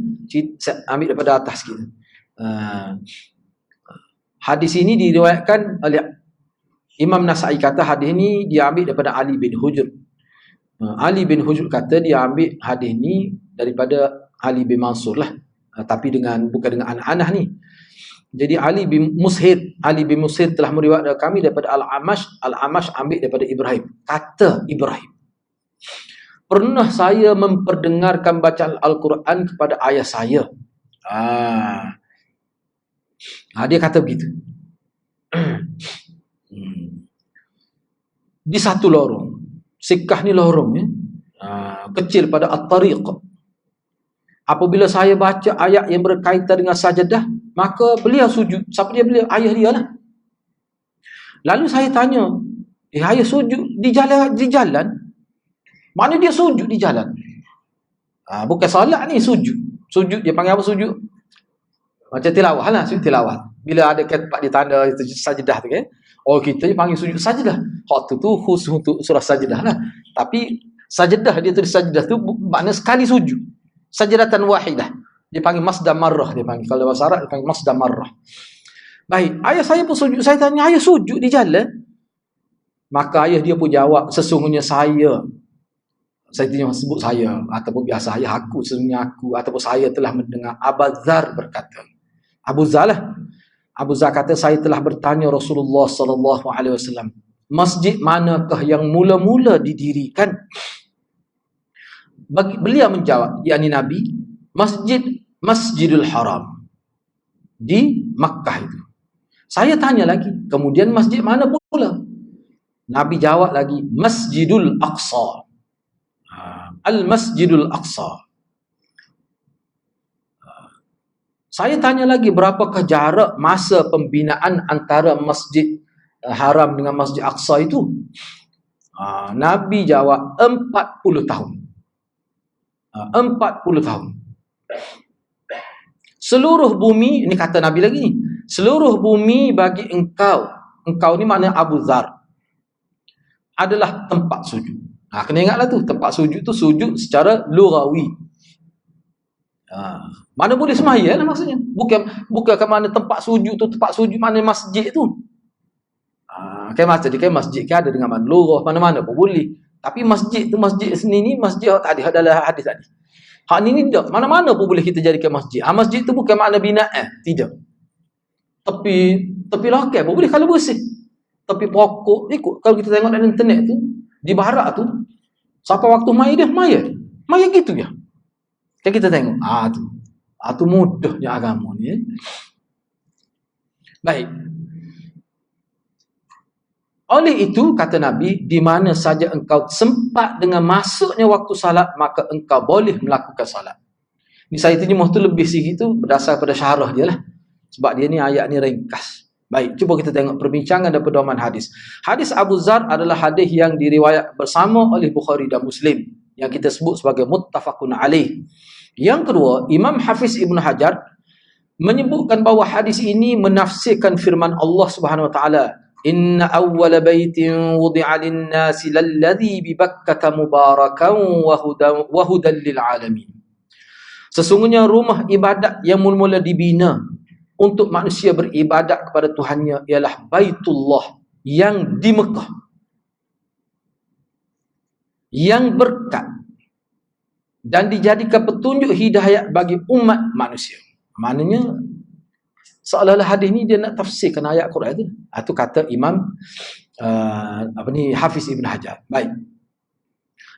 Ambil daripada atas kita. Hadis ini diriwayatkan oleh Imam Nasa'i kata hadis ini dia ambil daripada Ali bin Hujr. Ali bin Hujr kata dia ambil hadis ini daripada Ali bin Mansur lah. Tapi bukan dengan anak-anak ni. Jadi Ali bin Mushir telah meriwayatkan kami daripada Al-Amash ambil daripada Ibrahim. Kata Ibrahim, pernah saya memperdengarkan bacaan Al-Quran kepada ayah saya. Dia kata begitu. Di satu lorong. Sikkah ni lorong ya. Kecil pada at-tariq. Apabila saya baca ayat yang berkaitan dengan sajadah, maka beliau sujud. Siapa dia beliau? Ayah dia lah. Lalu saya tanya, ayah sujud di jalan? Mana dia sujud di jalan? Bukan salat ni, sujud. Sujud dia panggil apa sujud? Macam tilawah lah, sujud tilawah. Bila ada tempat di tanda itu sajadah tu kan. Kita panggil sujud sajadah. Hak tu khusus untuk surah sajadah lah. Tapi sajadah dia tulis sajadah tu makna sekali sujud. Sajadatan wahidah. Dia panggil masdar marrah dia panggil. Kalau bahasa Arab dia panggil masdar marrah. Baik, ayah saya pun sujud. Saya tanya, ayah sujud di jalan? Maka ayah dia pun jawab, sesungguhnya saya tidak sebut saya, ataupun biasa ayah aku, sesungguhnya aku, ataupun saya telah mendengar Abu Dzar berkata. Abu Dzar lah. Abu Dzar kata, saya telah bertanya Rasulullah sallallahu alaihi wasallam, masjid manakah yang mula-mula didirikan? Beliau menjawab, yakni Nabi, Masjidul Haram di Makkah itu. Saya tanya lagi, kemudian masjid mana pula? Nabi jawab lagi, Masjidul Aqsa. Al-Masjidul Aqsa. Saya tanya lagi, berapakah jarak masa pembinaan antara Masjid Haram dengan Masjid Aqsa itu? Nabi jawab 40 tahun. 40 tahun. Seluruh bumi, ini kata Nabi lagi ni, seluruh bumi bagi engkau ni maknanya Abu Dzar, adalah tempat sujud. Kena ingatlah tu, tempat sujud tu sujud secara lughawi. Mana boleh semaya lah maksudnya. Bukan ke mana tempat sujud tu, tempat sujud mana masjid tu. Kan masjid kan ada dengan mana lughah, mana-mana pun boleh. Tapi masjid tu, masjid sini ni, masjid tadi adalah hadis tadi. Hak ni tidak, mana-mana pun boleh kita jadikan masjid. Masjid tu bukan makna binaan, tidak. Tepi lokal pun boleh kalau bersih. Tepi pokok, ikut. Kalau kita tengok dalam internet tu, di barat tu, sampai waktu maya gitu ya. Kan kita tengok, tu mudahnya agama ni. Baik. Oleh itu, kata Nabi, di mana saja engkau sempat dengan masuknya waktu salat, maka engkau boleh melakukan salat. Ini saya terjemah tu lebih sikit tu, berdasar pada syarah dia lah. Sebab dia ni ayat ni ringkas. Baik, cuba kita tengok perbincangan dan pedoman hadis. Hadis Abu Dzar adalah hadis yang diriwayat bersama oleh Bukhari dan Muslim, yang kita sebut sebagai muttafaqun alaih. Yang kedua, Imam Hafiz Ibn Hajar menyebutkan bahawa hadis ini menafsirkan firman Allah Subhanahu Wa Taala, Inna awwala baitin wudi'a lin-nasi lalladhi bi Bakkah mubarakan wa hudan lil alamin. Sesungguhnya rumah ibadat yang mula-mula dibina untuk manusia beribadat kepada Tuhannya ialah Baitullah yang di Mekah, yang berkat dan dijadikan petunjuk hidayah bagi umat manusia. Maknanya seolah-olah hadis ni dia nak tafsirkan ayat Quran tu. Itu kata Imam Hafiz Ibn Hajar. Baik.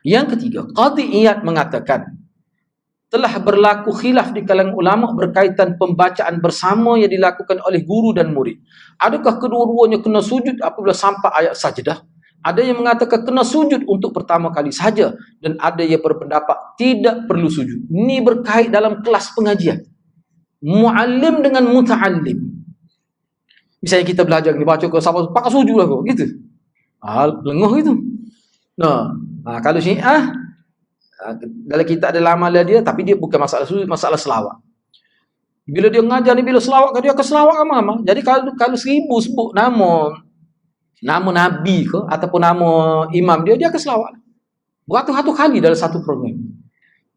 Yang ketiga, Qadhi Iyad mengatakan telah berlaku khilaf di kalangan ulama berkaitan pembacaan bersama yang dilakukan oleh guru dan murid. Adakah kedua-duanya kena sujud apabila sampai ayat sajdah? Ada yang mengatakan kena sujud untuk pertama kali saja, dan ada yang berpendapat tidak perlu sujud. Ini berkait dalam kelas pengajian. Muallim dengan muta'allim. Misalnya kita belajar ni, baca ke siapa, pakai sujud lah kau, gitu. Lenguh gitu. Kalau Syiah, dalam kitab ada lamalah dia, tapi dia bukan masalah sujud, masalah selawat. Bila dia mengajar ni, bila selawat dia akan selawat kan mama. Jadi kalau 1000 sebut nama Nabi ke ataupun nama imam dia akan selawat. Beratus-ratus kali dalam satu program.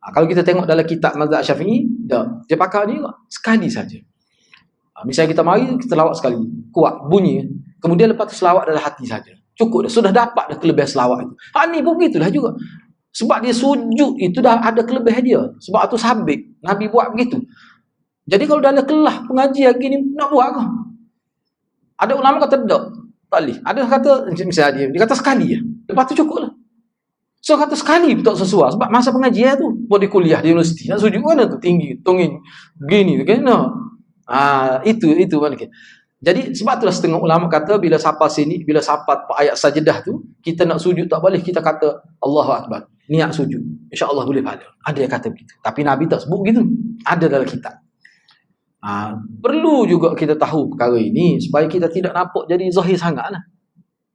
Kalau kita tengok dalam kitab mazhab Syafi'i, dia pakai ni sekali saja. Misalnya kita mari, kita lawat sekali, kuat bunyi, kemudian lepas tu selawat dalam hati saja. Cukup dah, sudah dapat dah kelebihan selawat itu. Ni pun begitulah juga. Sebab dia sujud itu dah ada kelebihan dia. Sebab itu sabit, Nabi buat begitu. Jadi kalau dalam kelah pengajian gini nak buat ke? Ada ulama kata tak boleh. Ada kata misalnya dia kata sekali je. Lepas tu cukup lah. So kata sekali tak sesuai. Sebab masa pengajian tu buat di kuliah di universiti, nak sujud mana tu tinggi, tongin gini kan. Itu mana ke. Jadi sebab itulah setengah ulama kata bila sampai sini, bila sampai ayat sajdah tu, kita nak sujud tak boleh, kita kata Allahu Akbar. Niat sujud. InsyaAllah boleh pahala. Ada yang kata begitu. Tapi Nabi tak sebut begitu. Ada dalam kitab. Perlu juga kita tahu perkara ini supaya kita tidak nampak jadi zahir sangat lah.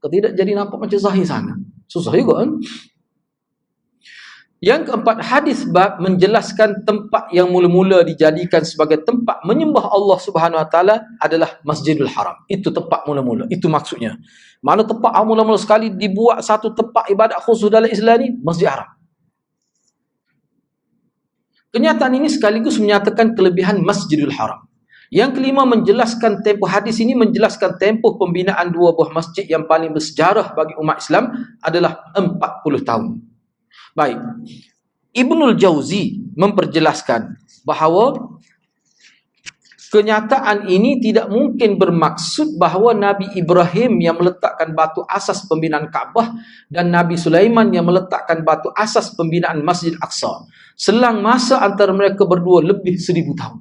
Tidak jadi nampak macam zahir sangat. Susah juga kan? Yang keempat, hadis bab menjelaskan tempat yang mula-mula dijadikan sebagai tempat menyembah Allah Subhanahu Wa Taala adalah Masjidul Haram. Itu tempat mula-mula. Itu maksudnya. Mana tempat mula-mula sekali dibuat satu tempat ibadat khusus dalam Islam ni, Masjid Haram. Kenyataan ini sekaligus menyatakan kelebihan Masjidul Haram. Yang kelima, menjelaskan tempoh hadis ini menjelaskan tempoh pembinaan dua buah masjid yang paling bersejarah bagi umat Islam adalah 40 tahun. Baik. Ibnul Jauzi memperjelaskan bahawa kenyataan ini tidak mungkin bermaksud bahawa Nabi Ibrahim yang meletakkan batu asas pembinaan Kaabah dan Nabi Sulaiman yang meletakkan batu asas pembinaan Masjid Aqsa. Selang masa antara mereka berdua lebih 1000 tahun.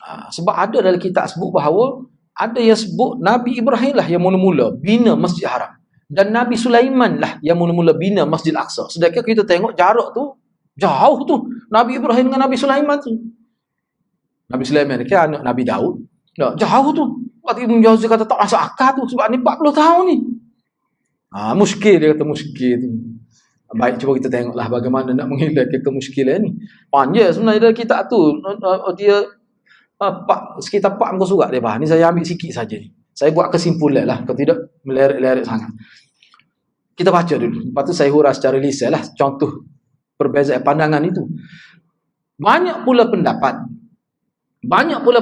Sebab ada dalam kitab sebut bahawa ada yang sebut Nabi Ibrahim lah yang mula-mula bina Masjid Haram dan Nabi Sulaiman lah yang mula-mula bina Masjid Aqsa. Sedangkan kita tengok jarak tu jauh tu, Nabi Ibrahim dengan Nabi Sulaiman tu. Nabi Sulaiman ni kan anak Nabi Daud. Jauh tu. Waktu Ibn Jauzi kata tak masuk akal tu sebab ni 40 tahun ni. Muskil, dia kata muskil tu. Baik, cuba kita tengoklah bagaimana nak menghilangkan kemuskilan ni. Panjang sebenarnya dalam kitab tu. Dia sekitar 4 muka surat dia bah. Ni saya ambil sikit saja ni. Saya buat kesimpulan lah, kalau tidak meleret-leret sangat. Kita baca dulu. Lepas tu saya hurah secara lisan lah contoh perbezaan pandangan itu. Banyak pula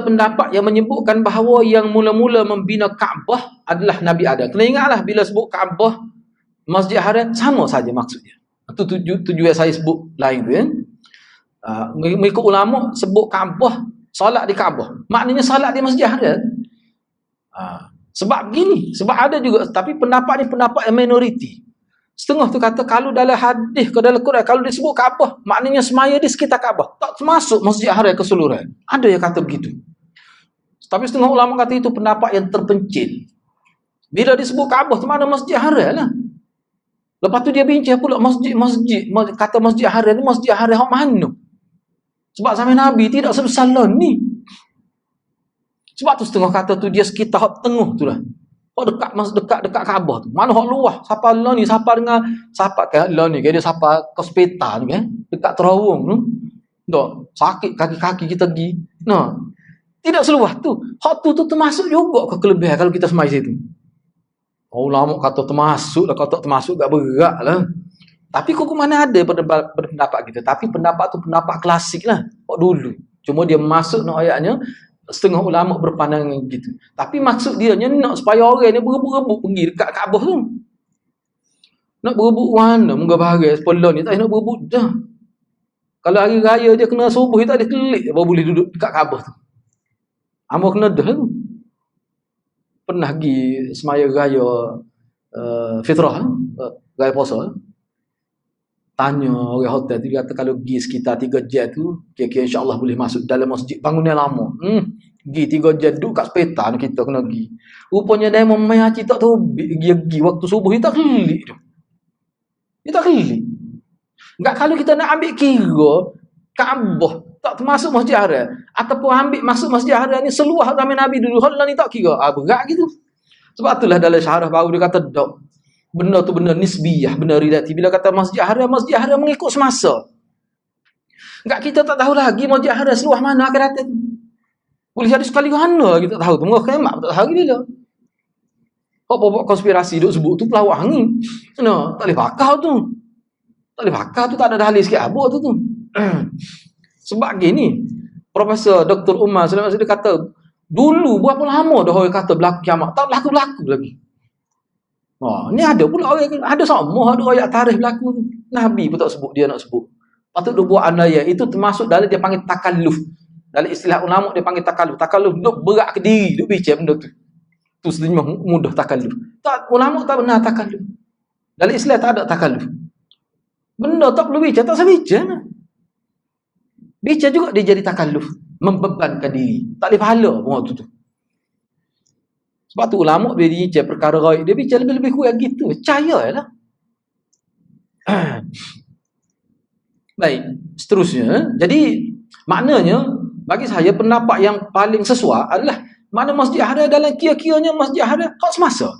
pendapat yang menyebutkan bahawa yang mula-mula membina Kaabah adalah Nabi Adam. Kena ingatlah bila sebut Kaabah, Masjid Haram sama saja maksudnya. Itu tujuan saya sebut lain tu ya. Mengikut ulama sebut Kaabah, solat di Kaabah. Maknanya solat di Masjid Haram. Sebab begini, sebab ada juga tapi pendapat ni pendapat yang minoriti. Setengah tu kata kalau dalam hadis ke dalam Quran kalau disebut Kaabah, maknanya semaya di sekitar Kaabah, tak termasuk Masjid Haram keseluruhan. Ada yang kata begitu. Tapi setengah ulama kata itu pendapat yang terpencil. Bila disebut Kaabah tu mana Masjid Haram lah. Lepas tu dia bincang pula masjid, kata Masjid Haram ni Masjid Haram mana? Sebab zaman Nabi tidak sebesar ni. Sebab tu setengah kata tu dia sekitar hak tengah tu lah. Hak dekat Kaabah tu. Mana hak luah? Siapa lah ni? Siapa dengan siapa kan lah ni? Dia siapa hospital ni kan? Dekat terowong tu. Tak sakit kaki-kaki kita pergi. Nah. Tidak seluas tu. Hak tu termasuk juga ke kelebihan kalau kita semai situ. Ulama kata termasuk lah, kata termasuk tak berat lah. Tapi kok mana ada pendapat kita. Tapi pendapat tu pendapat klasik lah. Hak dulu. Cuma dia masuk nak ayatnya. Setengah ulama berpandangan gitu. Tapi maksud dia nak supaya orang ni berebut-rebut pergi dekat Kaabah tu. Nak berebut mana? Moga bahagia sebelah ni tak nak berebut dah. Kalau hari raya dia kena subuh tak ada kelik baru boleh duduk dekat Kaabah tu. Hamba kena dah tu. Pernah pergi semaya raya fitrah, raya puasa. Tanya orang hotel tu, dia kata kalau pergi sekitar 3 jam tu, kira-kira insya-Allah boleh masuk dalam masjid bangunan lama. Pergi 3 jam duduk kat sepetan kita kena pergi. Rupanya dia memang haji tak tahu pergi waktu subuh dia tak kelik tu. Dia tak kelik. Enggak kalau kita nak ambil kira Kaabah tak termasuk Masjid Haram ataupun ambil masuk Masjid Haram ni seluas zaman Nabi dulu, hal ni tak kira. Berat gitu. Sebab itulah dalam syarah baru dia kata dok. Benda tu benda nisbiyah, benda relatif. Bila kata Masjid Haram mengikut semasa. Enggak kita tak tahu lagi Masjid Haram seluas mana akan datang. Boleh jadi sekali mana kita tak tahu tu. Mungkin kiamat tak tahu bila. Apa konspirasi duk sebut tu pelawak angin. No, tak boleh pakar tu. Tak boleh pakar tu, tak ada dalil sikit abuk tu. Sebab gini, Profesor Dr. Umar Sulaiman dia kata, dulu berapa lama dah orang kata berlaku kiamat, tak berlaku lagi. Ni ada pula orang, ada sama ada ayat tarikh berlaku. Nabi pun tak sebut, dia nak sebut. Patut dia buat anaya, itu termasuk dalam dia panggil takalluf. Dalam istilah ulama dia panggil takalluf. Takalluf duk berat ke diri, duk bincang benda tu. Tu sebenarnya mudah takalluf. Tak, ulama tak benar takalluf. Dalam istilah tak ada takalluf. Benda tak perlu bincang, tak usah bincang. Bincang juga dia jadi takalluf, membebankan diri. Tak boleh pahala pun waktu tu. Sebab tu ulama bila dia bincang perkara gaib, dia bincang lebih-lebih kurang gitu. Percayalah. Baik, seterusnya. Jadi, maknanya, bagi saya pendapat yang paling sesuai adalah mana Masjid Haram dalam kira-kiranya Masjid Haram hak semasa.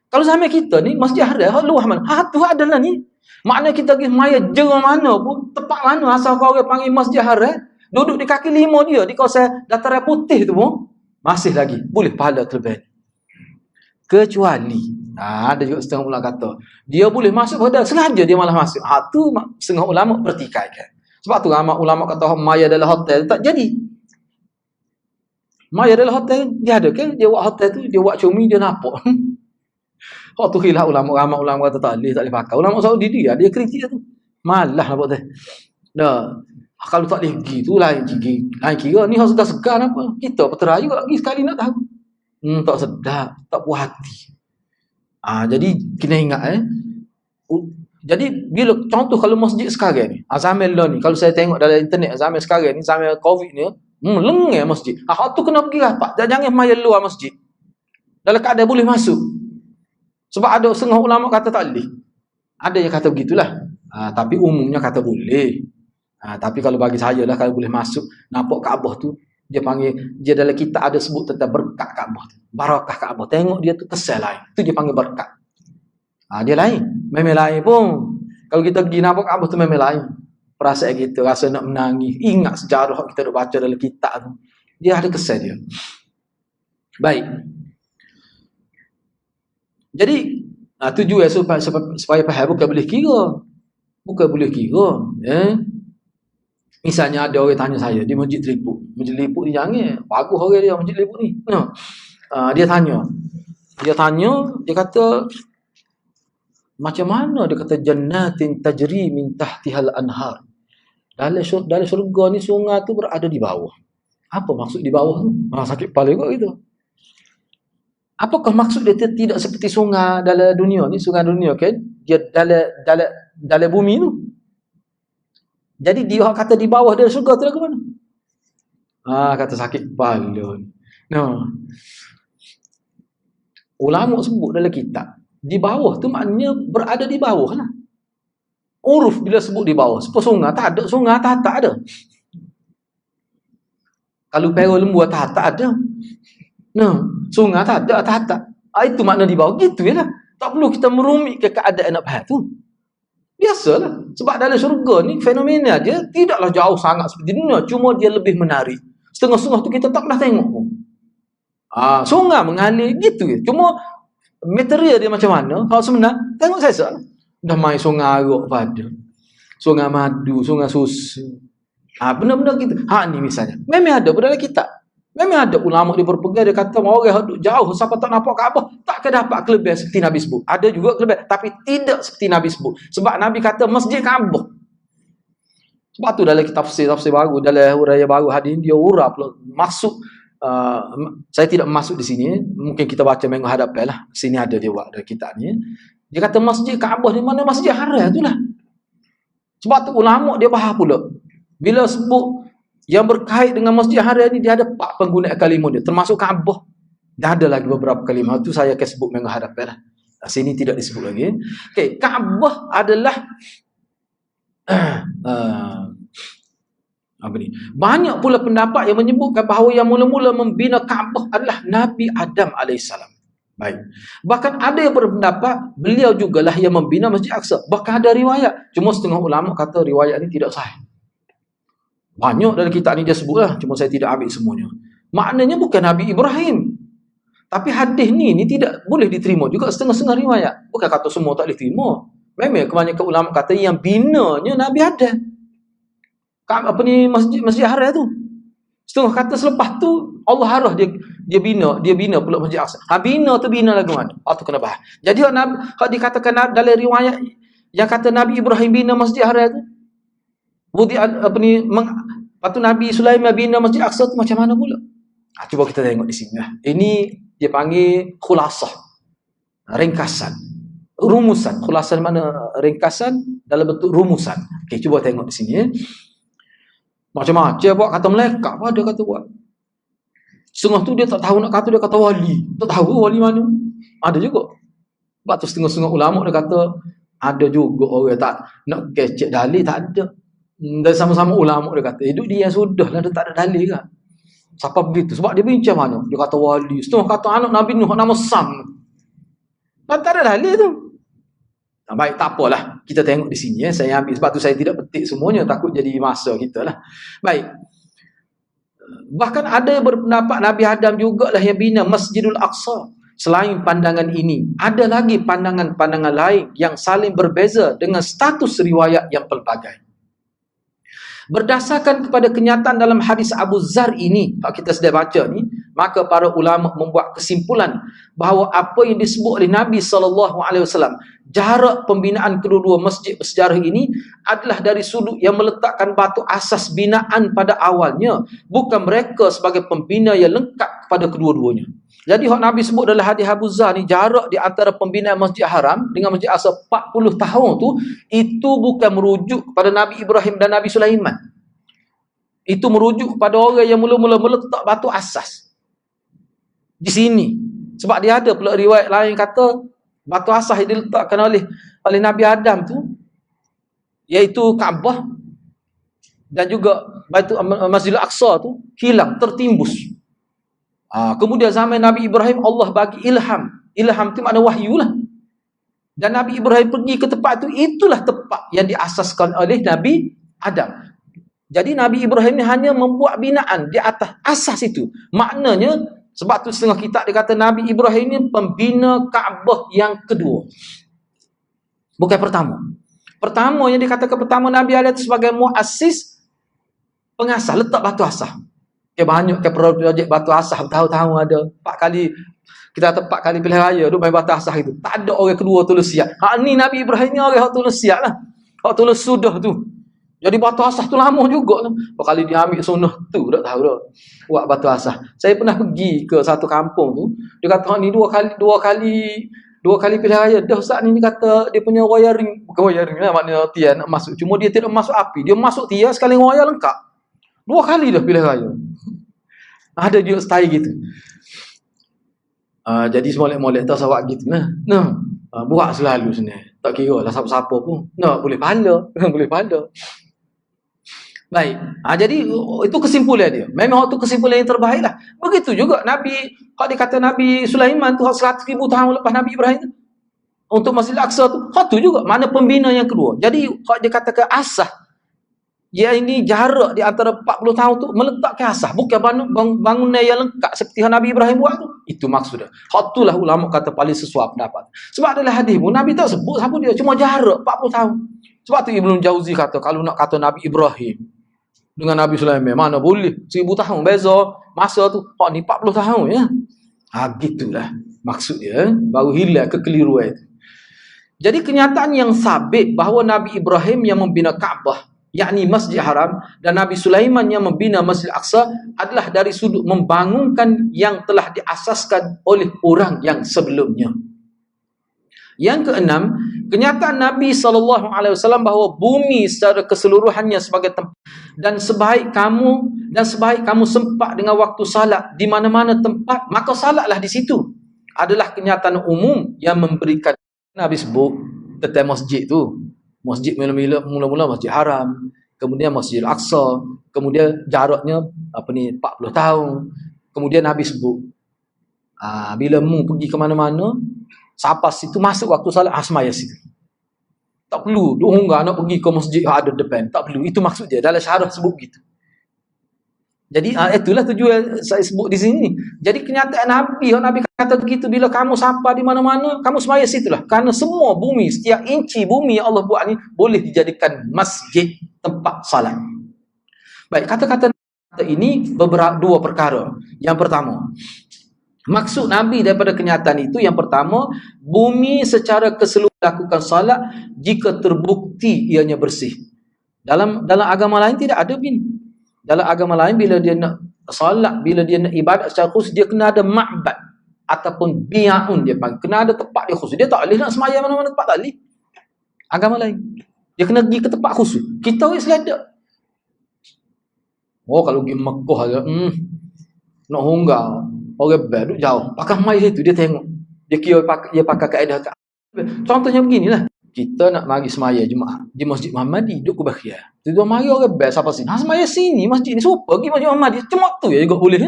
Kalau zaman kita ni, Masjid Haram hak luah mana? Tu adalah ni. Maknanya kita pergi maya jerang mana pun, tempat mana asal kau orang panggil Masjid Haram, duduk di kaki lima dia, di kawasan dataran putih tu pun, masih lagi boleh pahala terlebih. Kecuali ada juga setengah ulama kata dia boleh masuk pada sengaja dia malah masuk. Tu setengah ulama bertikaikan. Sebab tu ramai ulama kata maya dalam hotel tak jadi. Mai adalah hotel, dia ada ke? Dia buat hotel tu, dia buat cumi, dia nampak. Hak tu khilaf ulama, ramai ulama kata tak boleh pakai. Ulama Saudi dia kritik tu. Malah lah buat tu. Dah. Kalau tak boleh pergi tu lain kira ni hak sudah segar apa. Kita peterayu lagi sekali nak tahu. Tak sedap, tak puas hati. Jadi kena ingat jadi bila contoh kalau masjid sekarang ni, zaman lah ni, kalau saya tengok dalam internet zaman sekarang ni, zaman Covid ni, lengah masjid. Hak tu kena pergi rapat. Jangan main luar masjid. Dalam keadaan boleh masuk. Sebab ada setengah ulama kata tak boleh. Ada yang kata begitulah. Tapi umumnya kata boleh. Tapi kalau bagi saya lah, kalau boleh masuk, nampak Kaabah tu, dia panggil, dia dalam kitab ada sebut tentang berkat Kaabah tu. Barakah Kaabah. Tengok dia tu kesal lain. Tu dia panggil berkat. Dia lain. Memang lain pun. Kalau kita pergi nampak Kaabah tu memang lain. Perasaan kita, rasa nak menangis. Ingat sejarah kita nak baca dalam kitab tu. Dia ada kesal dia. Baik. Jadi, tujuan supaya faham, bukan boleh kira. Bukan boleh kira. Misalnya ada orang tanya saya di Masjid Liput. Masjid Liput ni jangan. Bagus orang dia Masjid Liput ni. Dia tanya. Dia kata, macam mana dia kata jannatin tajri min tahtihal anhar. Dalam syurga ni sungai tu berada di bawah. Apa maksud di bawah tu? Sakit kepala juga gitu. Apakah maksud dia tidak seperti sungai dalam dunia ni? Sungai dunia kan? Dia dalam bumi tu. Jadi dia kata di bawah dia syurga tu lah ke mana? Kata sakit kepala. Ulama sebut dalam kitab. Di bawah tu maknanya berada di bawah lah. Uruf bila sebut di bawah. Sebab sungai tak ada. Sungai tak ada. Kalau perah lembu tak ada. Sungai tak ada. Itu makna di bawah. Gitu je lah. Tak perlu kita merumit ke keadaan nak faham tu. Biasalah. Sebab dalam syurga ni fenomena dia tidaklah jauh sangat seperti dunia. Cuma dia lebih menarik. Setengah-setengah tu kita tak pernah tengok pun. Sungai mengalir gitu je. Cuma material dia macam mana? Kalau sebenar, tengok saya dah main sungai arak pada. Sungai madu, sungai susu. Benar-benar gitu. Ni misalnya. Memang ada dalam kitab. Memang ada ulama dia berpegang, dia kata orang yang jauh siapa tak nampak Kaabah takkan dapat kelebihan seperti Nabi sebut. Ada juga kelebihan tapi tidak seperti Nabi sebut. Sebab Nabi kata masjid Kaabah. Sebab tu dalam kitab tafsir baru, dalam huraian baru hadis dia urap masuk. Saya tidak masuk di sini. Mungkin kita baca minggu hadapan lah. Sini ada dia buat dalam kitab ni. Dia kata masjid Kaabah di mana masjid haram itulah. Sebab tu ulama dia faham pula. Bila sebut yang berkait dengan masjid haram ni, dia ada 4 penggunaan kalimah dia. Termasuk Kaabah. Dah ada lagi beberapa kalimah. Tu saya akan sebut minggu hadapan lah. Sini tidak disebut lagi. Okay. Kaabah adalah banyak pula pendapat yang menyebutkan bahawa yang mula-mula membina Kaabah adalah Nabi Adam AS. Baik. Bahkan ada yang berpendapat beliau jugalah yang membina Masjid Aqsa. Bahkan ada riwayat. Cuma setengah ulama kata riwayat ini tidak sahih. Banyak dalam kitab ni dia sebutlah. Cuma saya tidak ambil semuanya. Maknanya bukan Nabi Ibrahim. Tapi hadis ni tidak boleh diterima juga setengah-setengah riwayat. Bukan kata semua tak boleh terima. Memang kebanyakan ulama kata yang binanya Nabi Adam. Masjid haram tu. Setengah kata selepas tu Allah harah dia bina pula Masjid Aqsa. Bina tu bina lagu mana? Tu kena faham. Jadi hak dikatakan dalam riwayat yang kata Nabi Ibrahim bina Masjid haram tu. Lepas tu Nabi Sulaiman bina Masjid Aqsa tu macam mana pula? Cuba kita tengok di sini lah. Ini dia panggil khulasah. Ringkasan. Rumusan. Khulasah mana? Ringkasan dalam bentuk rumusan. Okey, cuba tengok di sini ya. Macam-macam buat kata malaikat apa ada kata buat. Setengah tu dia tak tahu nak kata, dia kata wali. Tak tahu wali mana. Ada juga. Sebab tu setengah-setengah ulama dia kata ada juga orang tak nak kecek dalil, tak ada. Dan sama-sama ulama dia kata hidup dia sudah lah, dia tak ada dalil kan. Siapa begitu? Sebab dia bincang mana? Dia kata wali. Setengah kata anak Nabi Nuh nama Sam. Tak ada dalil tu. Baik, tak apalah. Kita tengok di sini ya. Saya ambil, sebab tu saya tidak petik semuanya, takut jadi masa kita lah. Baik. Bahkan ada yang berpendapat Nabi Adam jugalah yang bina Masjidul Aqsa. Selain pandangan ini, ada lagi pandangan-pandangan lain yang saling berbeza dengan status riwayat yang pelbagai. Berdasarkan kepada kenyataan dalam hadis Abu Zar ini, kita sedang baca ni, Maka para ulama membuat kesimpulan bahawa apa yang disebut oleh Nabi SAW, jarak pembinaan kedua-dua masjid bersejarah ini adalah dari sudut yang meletakkan batu asas binaan pada awalnya, bukan mereka sebagai pembina yang lengkap kepada kedua-duanya. Jadi hak Nabi sebut dalam hadis Abu Dzar ni, jarak di antara pembinaan Masjid Haram dengan Masjid Aqsa 40 tahun tu, itu bukan merujuk kepada Nabi Ibrahim dan Nabi Sulaiman. Itu merujuk kepada orang yang mula-mula meletak batu asas di sini. Sebab dia ada pula riwayat lain kata batu asas yang diletakkan oleh Nabi Adam tu, iaitu Kaabah dan juga Masjidil Aqsa tu hilang, tertimbus. Kemudian zaman Nabi Ibrahim, Allah bagi ilham. Ilham tu makna wahyu lah. Dan Nabi Ibrahim pergi ke tempat tu, itulah tempat yang diasaskan oleh Nabi Adam. Jadi Nabi Ibrahim ni hanya membuat binaan di atas asas itu. Maknanya, sebab tu setengah kitab dia kata Nabi Ibrahim ni pembina Kaabah yang kedua, bukan pertama. Pertama yang dikatakan pertama, Nabi Adam sebagai muassis, pengasas, letak batu asas. Banyak projek batu asas bertahun-tahun ada. 4 kali, kita kata 4 kali pilihan raya duk main batu asas itu. Tak ada orang kedua tulis siap. Ni Nabi Ibrahim ni orang yang tulis siap lah. Hak tulis sudah tu. Jadi batu asas tu lama juga lah. Berapa kali dia ambil sunnah tu, tak tahu dah. Buat batu asas. Saya pernah pergi ke satu kampung tu. Dia kata ni dua kali pilihan raya. Dah Ustaz ni dia kata dia punya wiring, bukan wiring lah, maknanya tiang nak masuk. Cuma dia tidak masuk api. Dia masuk tiang sekali wire lengkap. 2 kali dah pilihan raya. Ada juga style gitu. Jadi semolek-molek tak sawak gitu nah. Buat selalu sebenarnya. Tak kira lah siapa-siapa pun. Boleh pahala. Boleh pahala. Baik. Jadi itu kesimpulan dia. Memang itu kesimpulan yang terbaik lah. Begitu juga Nabi, hak dikata Nabi Sulaiman tu 100,000 tahun lepas Nabi Ibrahim tu, untuk Masjid Al-Aqsa tu, hak tu juga mana pembina yang kedua. Jadi hak dia katakan asas, ya ini jarak di antara 40 tahun tu meletakkan asas, bukan bangunan yang lengkap seperti yang Nabi Ibrahim buat tu. Itu maksudnya. Hak itulah ulama kata paling sesuai pendapat. Sebab adalah hadis pun Nabi tak sebut siapa dia, cuma jarak 40 tahun. Sebab tu Ibnu Jauzi kata kalau nak kata Nabi Ibrahim dengan Nabi Sulaiman, mana boleh 1000 tahun beza masa tu. Hak ni 40 tahun ya. Gitulah maksud dia, baru hilang kekeliruan itu. Jadi kenyataan yang sabit bahawa Nabi Ibrahim yang membina Kaabah, yakni Masjid Haram, dan Nabi Sulaiman yang membina Masjid Aqsa adalah dari sudut membangunkan yang telah diasaskan oleh orang yang sebelumnya. Yang keenam, kenyataan Nabi SAW bahawa bumi secara keseluruhannya sebagai tempat, dan sebaik kamu sempat dengan waktu salat di mana-mana tempat, maka salatlah di situ, adalah kenyataan umum yang memberikan. Nabi sebut tentang masjid tu. Masjid mula-mula Masjid Haram, kemudian Masjid Al-Aqsa, kemudian jaraknya 40 tahun. Kemudian Nabi sebut bila mu pergi ke mana-mana, sampai situ masuk waktu salat, semaya situ. Tak perlu dohongga nak pergi ke masjid ada depan, tak perlu. Itu maksud dia dalam syarah sebut gitu. Jadi itulah tujuan saya sebut di sini. Jadi kenyataan Nabi kata begitu, bila kamu sampai di mana-mana, kamu semaya situlah. Kerana semua bumi, setiap inci bumi yang Allah buat ni boleh dijadikan masjid, tempat salat. Baik, kata-kata ini dua perkara. Yang pertama, maksud Nabi daripada kenyataan itu, yang pertama, bumi secara keseluruhan lakukan salat jika terbukti ianya bersih. Dalam agama lain tidak ada begini. Dalam agama lain, bila dia nak salat, bila dia nak ibadat secara khusus, dia kena ada ma'bad ataupun bi'aun dia panggil. Kena ada tempat dia khusus. Dia tak boleh nak semaya mana-mana tempat, tak boleh. Agama lain, dia kena pergi ke tempat khusus. Kita orang Islam tak. Kalau pergi Mekah aja, nak honggau, orang bel duduk jauh, pakai mai itu dia tengok. Dia kira dia pakai kaedah. Contohnya beginilah. Kita nak mari semaya Jumaat di Masjid Muhammadi, duduk ke Bakhia. Tiba-tiba mari orang bel siapa sini. Semaya sini, masjid ni super pergi Masjid Muhammadi. Cuma tu ya juga boleh.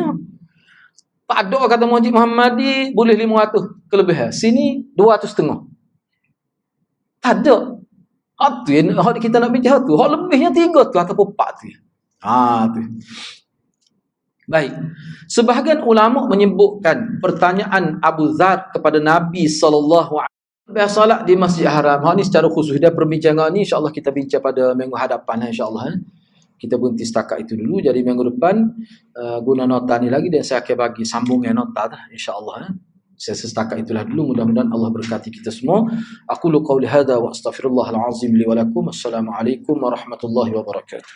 Tak ada kata Masjid Muhammadi boleh 500 kelebihan. Sini 250. Tak ada. Tu yang kita nak bincang tu. Hak lebihnya 3 tu ataupun 4 tu. Tu. Baik. Sebahagian ulama menyebutkan pertanyaan Abu Dzar kepada Nabi sallallahu alaihi wasallam salat di Masjid Haram. Ni secara khusus dia perbincangan ni insya-Allah kita bincang pada minggu hadapan insya-Allah. kita berhenti setakat itu dulu. Jadi minggu depan guna nota ni lagi, dan saya akan bagi sambungnya nota dah, insya-Allah. Saya setakat itulah dulu. Mudah-mudahan Allah berkati kita semua. Aqulu qawli hadza wa astaghfirullahal azim li wa lakum. Assalamualaikum warahmatullahi wabarakatuh.